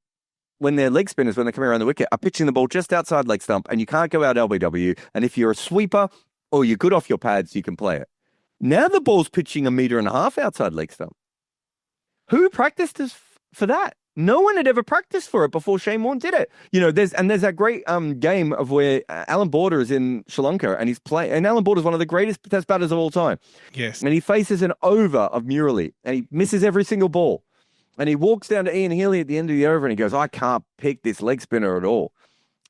when they're leg spinners, when they come around the wicket, are pitching the ball just outside leg stump, and you can't go out LBW. And if you're a sweeper or you're good off your pads, you can play it. Now the ball's pitching 1.5 meters outside leg stump. Who practiced for that? No one had ever practiced for it before Shane Warne did it. There's that great game of where Alan Border is in Sri Lanka and he's playing. And Alan Border is one of the greatest test batters of all time. Yes. And he faces an over of Murali and he misses every single ball. And he walks down to Ian Healy at the end of the over and he goes, I can't pick this leg spinner at all.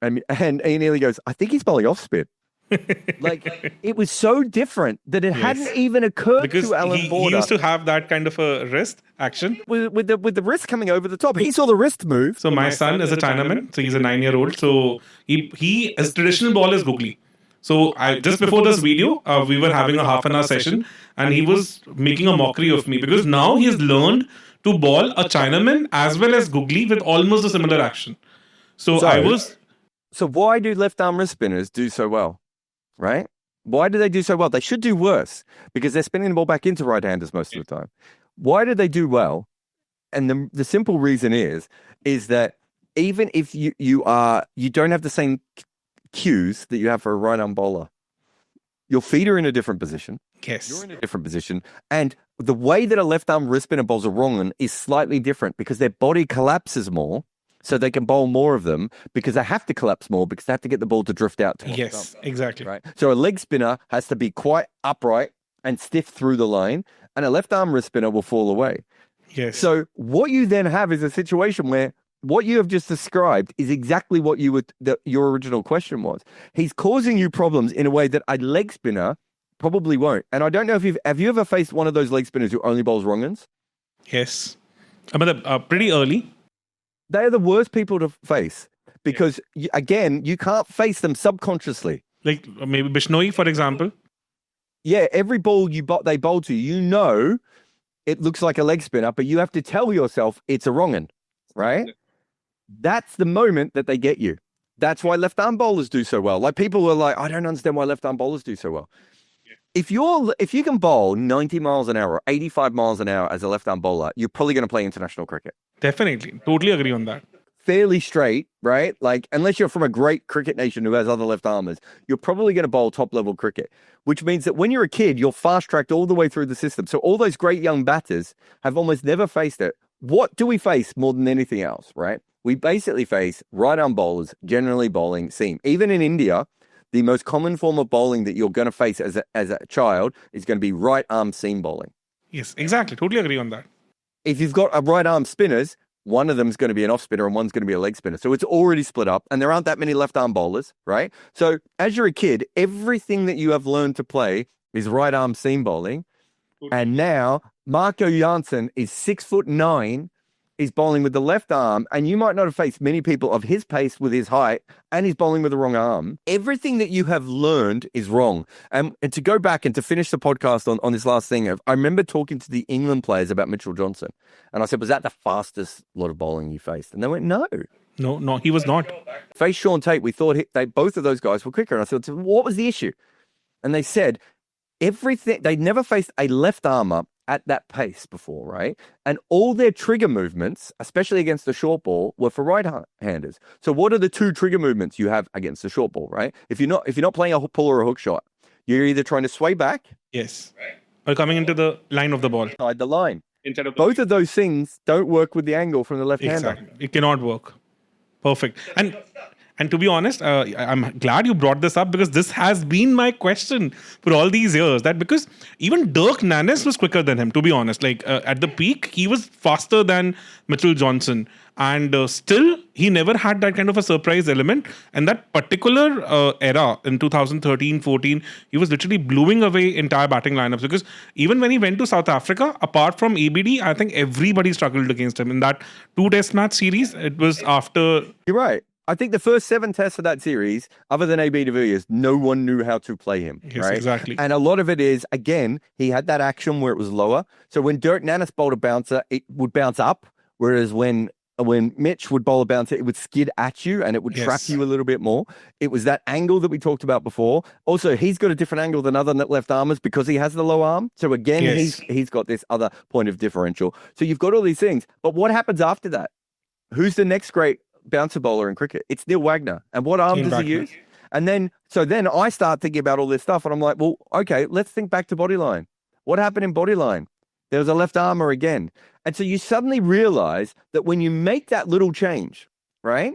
And Ian Healy goes, I think he's bowling off spin. It was so different that it hadn't even occurred to Alan Border. He used to have that kind of a wrist action. With the wrist coming over the top. He saw the wrist move. So my son is a Chinaman. So he's a 9-year-old. So his traditional ball is googly. So just before this video, we were having a half an hour session and he was making a mockery of me because now he has learned to ball a Chinaman as well as googly with almost a similar action. So why do left arm wrist spinners do so well? Right? Why do they do so well? They should do worse because they're spinning the ball back into right-handers most of the time. Why do they do well? And the simple reason is that even if you don't have the same cues that you have for a right-arm bowler, your feet are in a different position. Yes. You're in a different position. And the way that a left-arm wrist spinner bowls a wrong one is slightly different because their body collapses more. So they can bowl more of them because they have to collapse more because they have to get the ball to drift out. Yes, exactly. Right. So a leg spinner has to be quite upright and stiff through the line, and a left arm wrist spinner will fall away. Yes. So what you then have is a situation where what you have just described is exactly what your original question was. He's causing you problems in a way that a leg spinner probably won't. And I don't know if have you ever faced one of those leg spinners who only bowls wrong-uns? Yes. But pretty early. They're the worst people to face because, again, you can't face them subconsciously. Like maybe Bishnoi, for example. Yeah, every ball they bowl to, it looks like a leg spinner, but you have to tell yourself it's a wrong-un, right? That's the moment that they get you. That's why left-arm bowlers do so well. Like people are like, I don't understand why left-arm bowlers do so well. Yeah. If you can bowl 90 miles an hour or 85 miles an hour as a left-arm bowler, you're probably going to play international cricket. Definitely. Totally agree on that. fairly straight, right? Like, unless you're from a great cricket nation who has other left armers, you're probably going to bowl top level cricket, which means that when you're a kid, you're fast tracked all the way through the system. So all those great young batters have almost never faced it. What do we face more than anything else, right? We basically face right arm bowlers generally bowling seam. Even in India, the most common form of bowling that you're going to face as a child is going to be right arm seam bowling. Yes, exactly. Totally agree on that. If you've got a right arm spinners, one of them is going to be an off spinner and one's going to be a leg spinner. So it's already split up and there aren't that many left arm bowlers, right? So as you're a kid, everything that you have learned to play is right arm seam bowling. And now Marco Janssen is 6'9", is bowling with the left arm, and you might not have faced many people of his pace with his height, and he's bowling with the wrong arm. Everything that you have learned is wrong. And to go back and to finish the podcast on this last thing, I remember talking to the England players about Mitchell Johnson, and I said, was that the fastest lot of bowling you faced? And they went, no. No, he was not. Faced Sean Tate, we thought both of those guys were quicker. And I said, what was the issue? And they said, they'd never faced a left armer at that pace before, right? And all their trigger movements, especially against the short ball, were for right-handers. So what are the two trigger movements you have against the short ball, right? If you're not playing a pull or a hook shot, you're either trying to sway back, yes, or coming into the line of the ball. Inside the line. Instead of both of those things don't work with the angle from the left-hander. Exactly. It cannot work. Perfect. And to be honest, I'm glad you brought this up because this has been my question for all these years. That because even Dirk Nannes was quicker than him, to be honest. Like at the peak, he was faster than Mitchell Johnson. And still, he never had that kind of a surprise element. And that particular era in 2013-14, he was literally blowing away entire batting lineups. Because even when he went to South Africa, apart from ABD, I think everybody struggled against him. In that 2-test match series, it was after... You're right. I think the first 7 tests of that series, other than AB de Villiers, no one knew how to play him. Yes, right? exactly. And a lot of it is, again, he had that action where it was lower. So when Dirk Nannes bowled a bouncer, it would bounce up. Whereas when Mitch would bowl a bouncer, it would skid at you and it would trap you a little bit more. It was that angle that we talked about before. Also, he's got a different angle than other left armers because he has the low arm. So again, he's got this other point of differential. So you've got all these things. But what happens after that? Who's the next great bouncer bowler in cricket? It's Neil Wagner. And what arm does he use? And then I start thinking about all this stuff and I'm like, well, okay, let's think back to bodyline. What happened in bodyline? There was a left armer again. And so you suddenly realize that when you make that little change, right?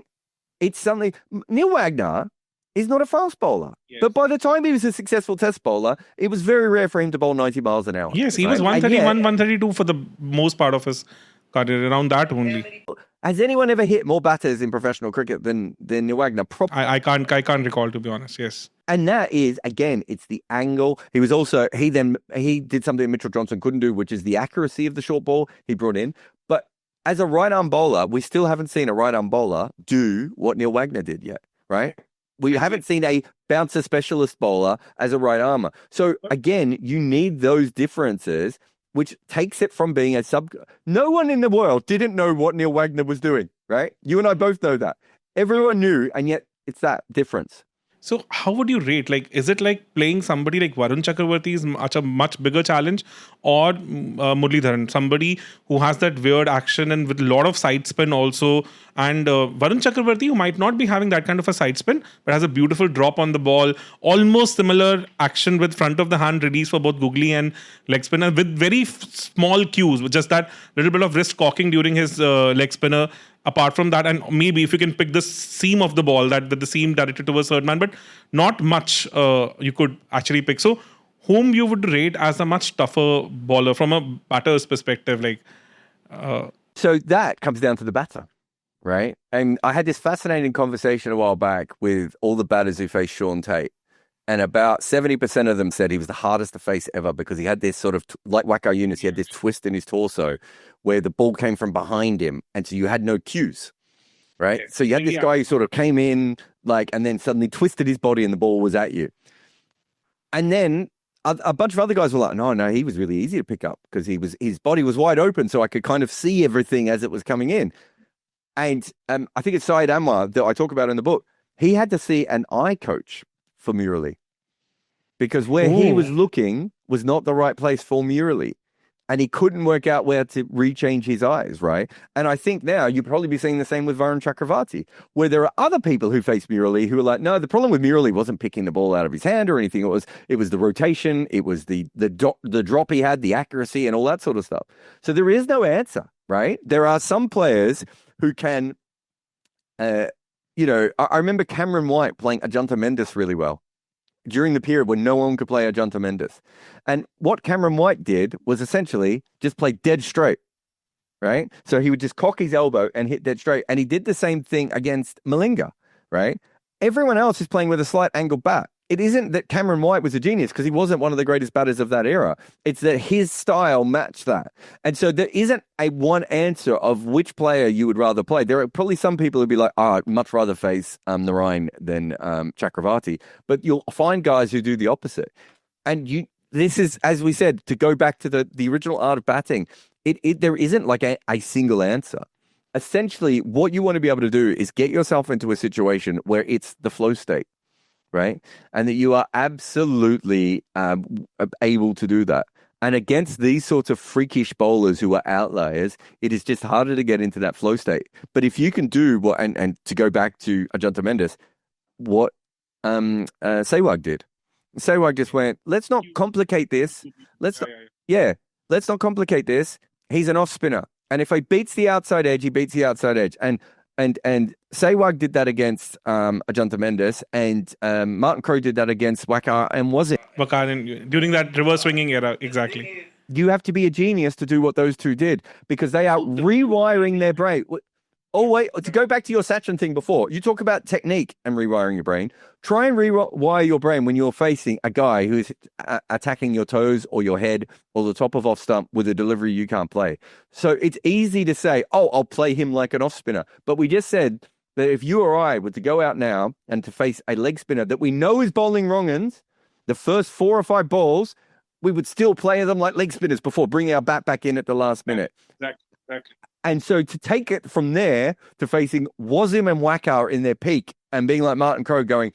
It's suddenly, Neil Wagner is not a fast bowler. Yes. But by the time he was a successful test bowler, it was very rare for him to bowl 90 miles an hour. Yes, he was 131, 132 for the most part of his career, around that only. Has anyone ever hit more batters in professional cricket than Neil Wagner? I can't recall, to be honest. Yes. And that is, again, it's the angle. He was also, he did something Mitchell Johnson couldn't do, which is the accuracy of the short ball he brought in. But as a right arm bowler, we still haven't seen a right arm bowler do what Neil Wagner did yet, right? We haven't seen a bouncer specialist bowler as a right armer. So again, you need those differences, which takes it from being a no one in the world didn't know what Neil Wagner was doing, right? You and I both know that. Everyone knew, and yet it's that difference. So how would you rate? Like, is it like playing somebody like Varun Chakaravarthy is a much bigger challenge, or Murali Dharan, somebody who has that weird action and with a lot of side spin also, and Varun Chakaravarthy, who might not be having that kind of a side spin, but has a beautiful drop on the ball, almost similar action with front of the hand release for both googly and leg spinner with very small cues, with just that little bit of wrist cocking during his leg spinner. Apart from that, and maybe if you can pick the seam of the ball, that with the seam directed towards third man, but not much you could actually pick. So whom you would rate as a much tougher bowler from a batter's perspective? So that comes down to the batter, right? And I had this fascinating conversation a while back with all the batters who faced Sean Tate. And about 70% of them said he was the hardest to face ever because he had this sort of, like Wacko Yunus, he had this twist in his torso where the ball came from behind him. And so you had no cues, right? Yeah. So you had this guy who sort of came in and then suddenly twisted his body and the ball was at you. And then a bunch of other guys were like, no, he was really easy to pick up because his body was wide open. So I could kind of see everything as it was coming in. And I think it's Syed Anwar that I talk about in the book. He had to see an eye coach for Murali, because where he was looking was not the right place for Murali. and he couldn't work out where to rechange his eyes, right? And I think now you'd probably be seeing the same with Varun Chakaravarthy, where there are other people who face Murali who are like, no, the problem with Murali wasn't picking the ball out of his hand or anything. It was the rotation, it was the drop he had, the accuracy, and all that sort of stuff. So there is no answer, right? There are some players who can, I remember Cameron White playing Ajanta Mendes really well during the period when no one could play Ajanta Mendes. And what Cameron White did was essentially just play dead straight, right? So he would just cock his elbow and hit dead straight. And he did the same thing against Malinga, right? Everyone else is playing with a slight angle bat. It isn't that Cameron White was a genius because he wasn't one of the greatest batters of that era. It's that his style matched that. And so there isn't a one answer of which player you would rather play. There are probably some people who'd be like, I'd much rather face Narayan than Chakravarti. But you'll find guys who do the opposite. And this is, as we said, to go back to the original art of batting, there isn't like a single answer. Essentially, what you want to be able to do is get yourself into a situation where it's the flow state, right? And that you are absolutely able to do that. And against these sorts of freakish bowlers who are outliers, it is just harder to get into that flow state. But if you can do what, and to go back to Ajanta Mendes, what Sehwag did. Sehwag just went, let's not complicate this. Let's not complicate this. He's an off spinner. And if he beats the outside edge, he beats the outside edge. And Sehwag did that against Ajanta Mendes, and Martin Crowe did that against Waqar, and was it? Waqar during that reverse swinging era, exactly. You have to be a genius to do what those two did, because they are rewiring their brain. Oh, wait, to go back to your Sachin thing before, you talk about technique and rewiring your brain. Try and rewire your brain when you're facing a guy who's attacking your toes or your head or the top of off stump with a delivery you can't play. So it's easy to say, oh, I'll play him like an off spinner. But we just said that if you or I were to go out now and to face a leg spinner that we know is bowling wrong ends, the first 4 or 5 balls, we would still play them like leg spinners before bringing our bat back in at the last minute. Exactly. And so to take it from there to facing Wasim and Waqar in their peak and being like Martin Crowe going,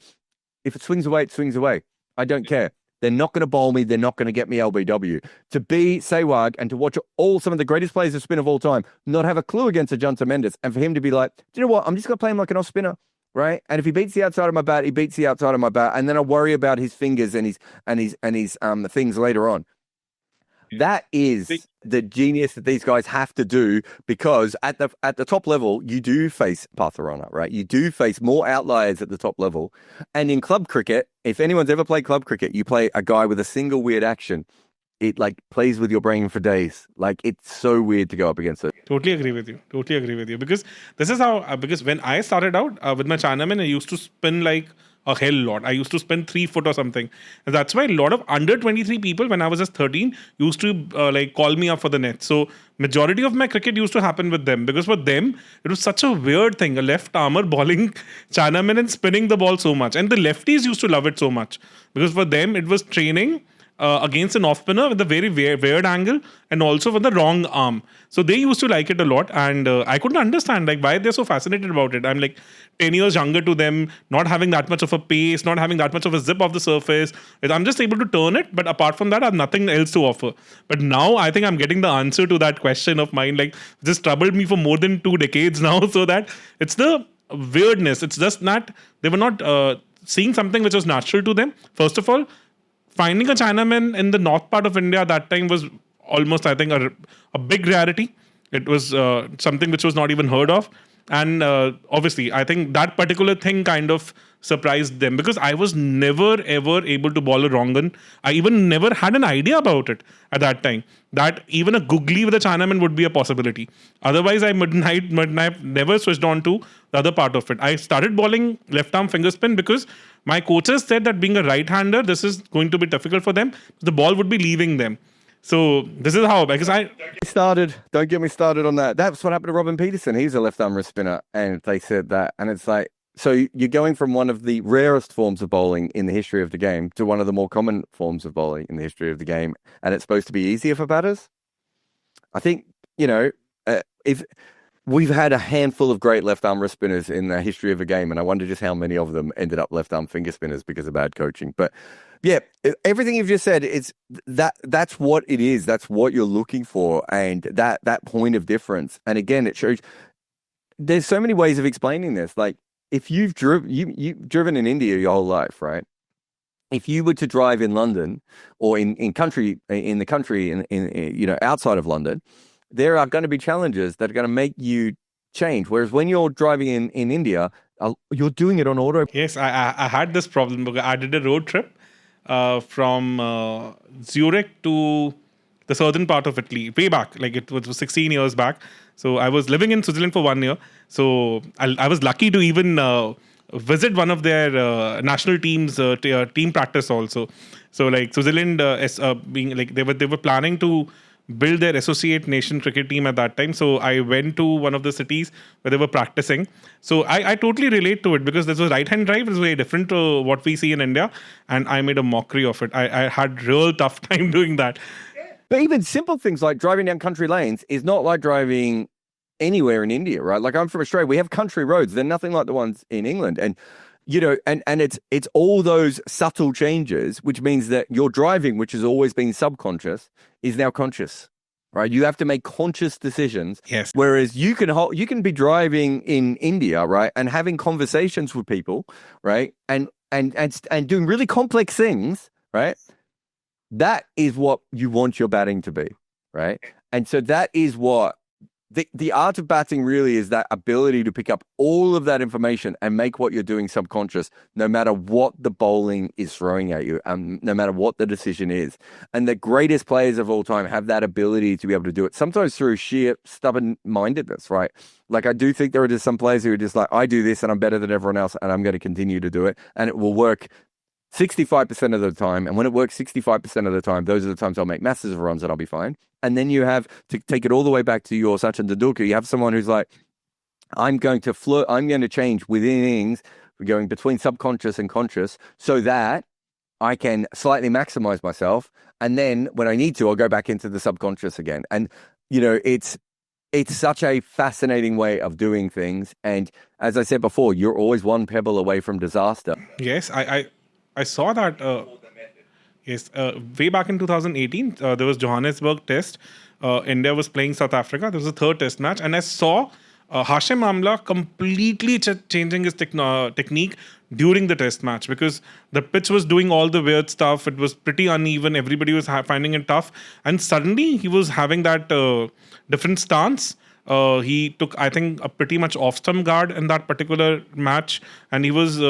if it swings away, it swings away. I don't care. They're not going to bowl me. They're not going to get me LBW. To be Sehwag and to watch some of the greatest players of spin of all time not have a clue against Ajanta Mendes, and for him to be like, do you know what? I'm just going to play him like an off spinner, right? And if he beats the outside of my bat, he beats the outside of my bat, and then I'll worry about his fingers and his things later on. That is the genius that these guys have to do, because at the top level, you do face Patharana, right? You do face more outliers at the top level. And in club cricket, if anyone's ever played club cricket, you play a guy with a single weird action. It like plays with your brain for days. Like, it's so weird to go up against it. Totally agree with you. Because this is how, because when I started out with my Chinaman, I used to spin like a hell lot. I used to spend 3 foot or something. And that's why a lot of under 23 people, when I was just 13, used to call me up for the net. So majority of my cricket used to happen with them, because for them, it was such a weird thing. A left armer bowling Chinaman and spinning the ball so much. And the lefties used to love it so much, because for them, it was training against an off spinner with a very weird angle and also with the wrong arm. So they used to like it a lot, and I couldn't understand like why they're so fascinated about it. I'm like 10 years younger to them, not having that much of a pace, not having that much of a zip of the surface. I'm just able to turn it, but apart from that, I have nothing else to offer. But now I think I'm getting the answer to that question of mine. Like, this troubled me for more than 2 decades now. So that it's the weirdness. It's just not, they were not seeing something which was natural to them. First of all, finding a Chinaman in the north part of India at that time was almost, I think, a big rarity. It was something which was not even heard of. And obviously, I think that particular thing kind of surprised them, because I was never, ever able to bowl a wrong gun. I even never had an idea about it at that time, that even a googly with a Chinaman would be a possibility. Otherwise, I would have never switched on to the other part of it. I started bowling left arm finger spin because my coaches said that being a right-hander, this is going to be difficult for them. The ball would be leaving them. So this is how, because don't get me started on that. That's what happened to Robin Peterson. He's a left-arm wrist spinner, and they said that. And it's like, so you're going from one of the rarest forms of bowling in the history of the game to one of the more common forms of bowling in the history of the game, and it's supposed to be easier for batters? I think, if we've had a handful of great left-arm wrist spinners in the history of the game, and I wonder just how many of them ended up left-arm finger spinners because of bad coaching. But yeah, everything you've just said, that's what it is. That's what you're looking for, and that point of difference. And again, it shows there's so many ways of explaining this. Like if you've driven in India your whole life, right? If you were to drive in London or in the country, outside of London, there are going to be challenges that are going to make you change. Whereas when you're driving in India, you're doing it on auto. Yes, I had this problem because I did a road trip from Zurich to the southern part of Italy, way back, like it was 16 years back. So I was living in Switzerland for 1 year. So I was lucky to even visit one of their national teams team practice also. So like Switzerland being like they were planning to build their associate nation cricket team at that time. So I went to one of the cities where they were practicing. So I totally relate to it because this was right-hand drive. It was very different to what we see in India. And I made a mockery of it. I had real tough time doing that. But even simple things like driving down country lanes is not like driving anywhere in India, right? Like I'm from Australia. We have country roads. They're nothing like the ones in England. And and it's all those subtle changes, which means that your driving, which has always been subconscious, is now conscious, right? You have to make conscious decisions. Yes. Whereas you can be driving in India, right, and having conversations with people, right, and doing really complex things, right. That is what you want your batting to be, right? And so that is what the art of batting really is, that ability to pick up all of that information and make what you're doing subconscious, no matter what the bowling is throwing at you, and no matter what the decision is. And the greatest players of all time have that ability to be able to do it, sometimes through sheer stubborn-mindedness, right? Like I do think there are just some players who are just like, I do this and I'm better than everyone else and I'm going to continue to do it, and it will work 65% of the time. And when it works 65% of the time, those are the times I'll make masses of runs and I'll be fine. And then you have to take it all the way back to your Sachin Tendulkar. You have someone who's like, I'm going to change within innings, going between subconscious and conscious, so that I can slightly maximize myself. And then when I need to, I'll go back into the subconscious again. And, it's such a fascinating way of doing things. And as I said before, you're always one pebble away from disaster. Yes, I saw that. Yes, way back in 2018, there was Johannesburg Test. India was playing South Africa. There was a third Test match, and I saw Hashim Amla completely changing his technique during the Test match because the pitch was doing all the weird stuff. It was pretty uneven. Everybody was finding it tough, and suddenly he was having that different stance. He took, I think, a pretty much off-stump guard in that particular match, and he was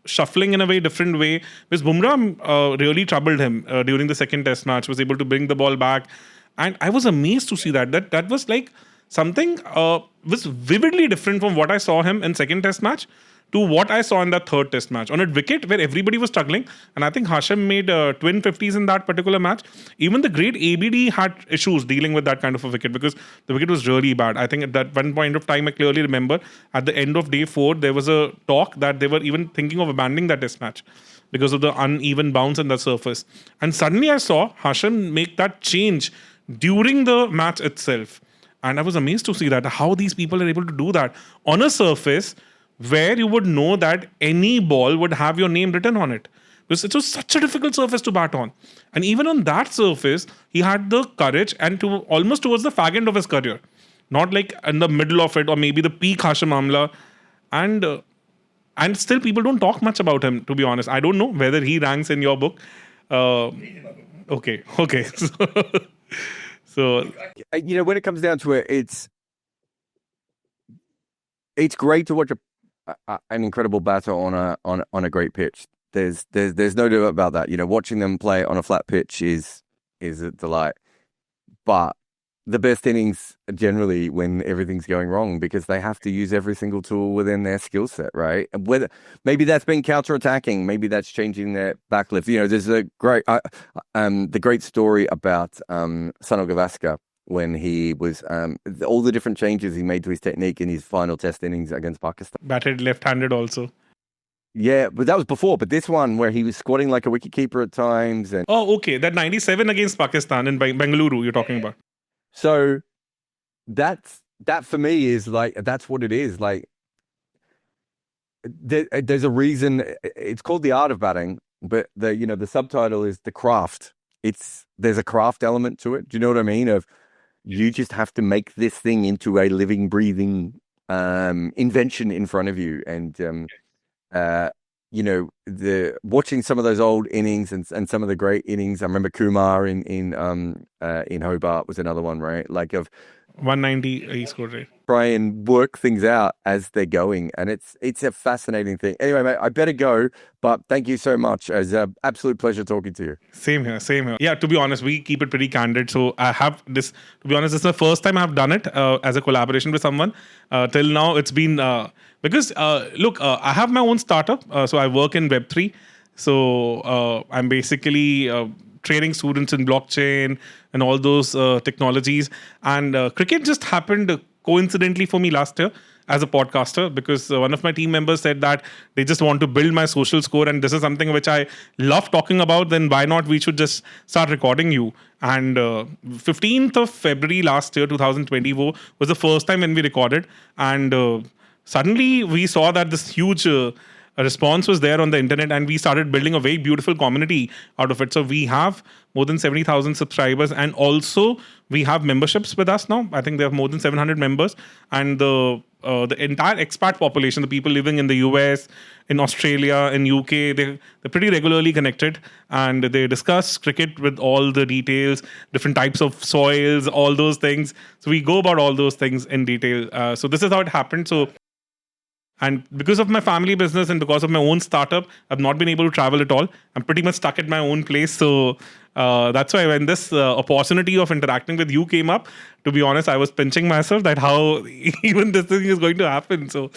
shuffling in a very different way. Because Bumrah really troubled him during the second Test match, was able to bring the ball back, and I was amazed to see that was like something was vividly different from what I saw him in second Test match to what I saw in that third Test match. On a wicket where everybody was struggling, and I think Hashim made twin 50s in that particular match. Even the great ABD had issues dealing with that kind of a wicket because the wicket was really bad. I think at that one point of time, I clearly remember at the end of day 4, there was a talk that they were even thinking of abandoning that Test match because of the uneven bounce in the surface. And suddenly I saw Hashim make that change during the match itself. And I was amazed to see that, how these people are able to do that on a surface where you would know that any ball would have your name written on it. Because it was such a difficult surface to bat on. And even on that surface, he had the courage and to almost towards the fag end of his career. Not like in the middle of it or maybe the peak Hashim Amla. And still people don't talk much about him, to be honest. I don't know whether he ranks in your book. Okay. So when it comes down to it, it's great to watch an incredible batter on a great pitch. There's no doubt about that. Watching them play on a flat pitch is a delight. But the best innings are generally when everything's going wrong because they have to use every single tool within their skill set, right? And whether maybe that's been counter-attacking, maybe that's changing their backlift. There's a great the great story about Sunil Gavaskar when he was all the different changes he made to his technique in his final Test innings against Pakistan. Batted left-handed also. Yeah, but that was before. But this one where he was squatting like a wicketkeeper at times. And oh, okay. That 97 against Pakistan in Bengaluru you're talking about. So that's that for me is like, that's what it is. Like, there's a reason it's called the art of batting, but the subtitle is the craft. There's a craft element to it. Do you know what I mean? Of you just have to make this thing into a living, breathing invention in front of you. And the watching some of those old innings and some of the great innings. I remember Kumar in Hobart was another one, right? Like of 190 he scored, right? try and work things out as they're going, and it's a fascinating thing. Anyway, mate, I better go, but thank you so much. It's an absolute pleasure talking to you. Same here. Yeah, to be honest, we keep it pretty candid. So I have this, to be honest, this is the first time I've done it as a collaboration with someone. Till now, it's been, because, look, I have my own startup. So I work in Web3. So I'm basically training students in blockchain and all those technologies. And cricket just happened coincidentally for me last year as a podcaster, because one of my team members said that they just want to build my social score, and this is something which I love talking about, then why not we should just start recording you. And 15th of February last year, 2024, was the first time when we recorded, and suddenly we saw that this huge response was there on the internet, and we started building a very beautiful community out of it. So we have more than 70,000 subscribers, and also we have memberships with us now. I think there are more than 700 members, and the entire expat population, the people living in the US, in Australia, in UK, they're pretty regularly connected, and they discuss cricket with all the details, different types of soils, all those things. So we go about all those things in detail. So this is how it happened. And because of my family business and because of my own startup, I've not been able to travel at all. I'm pretty much stuck at my own place. So that's why when this opportunity of interacting with you came up, to be honest, I was pinching myself that how even this thing is going to happen. So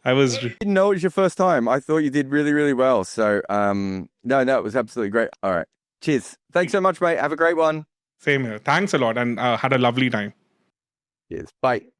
I didn't know it was your first time. I thought you did really, really well. So no, it was absolutely great. All right. Cheers. Thanks so much, mate. Have a great one. Same here. Thanks a lot, and had a lovely time. Cheers. Bye.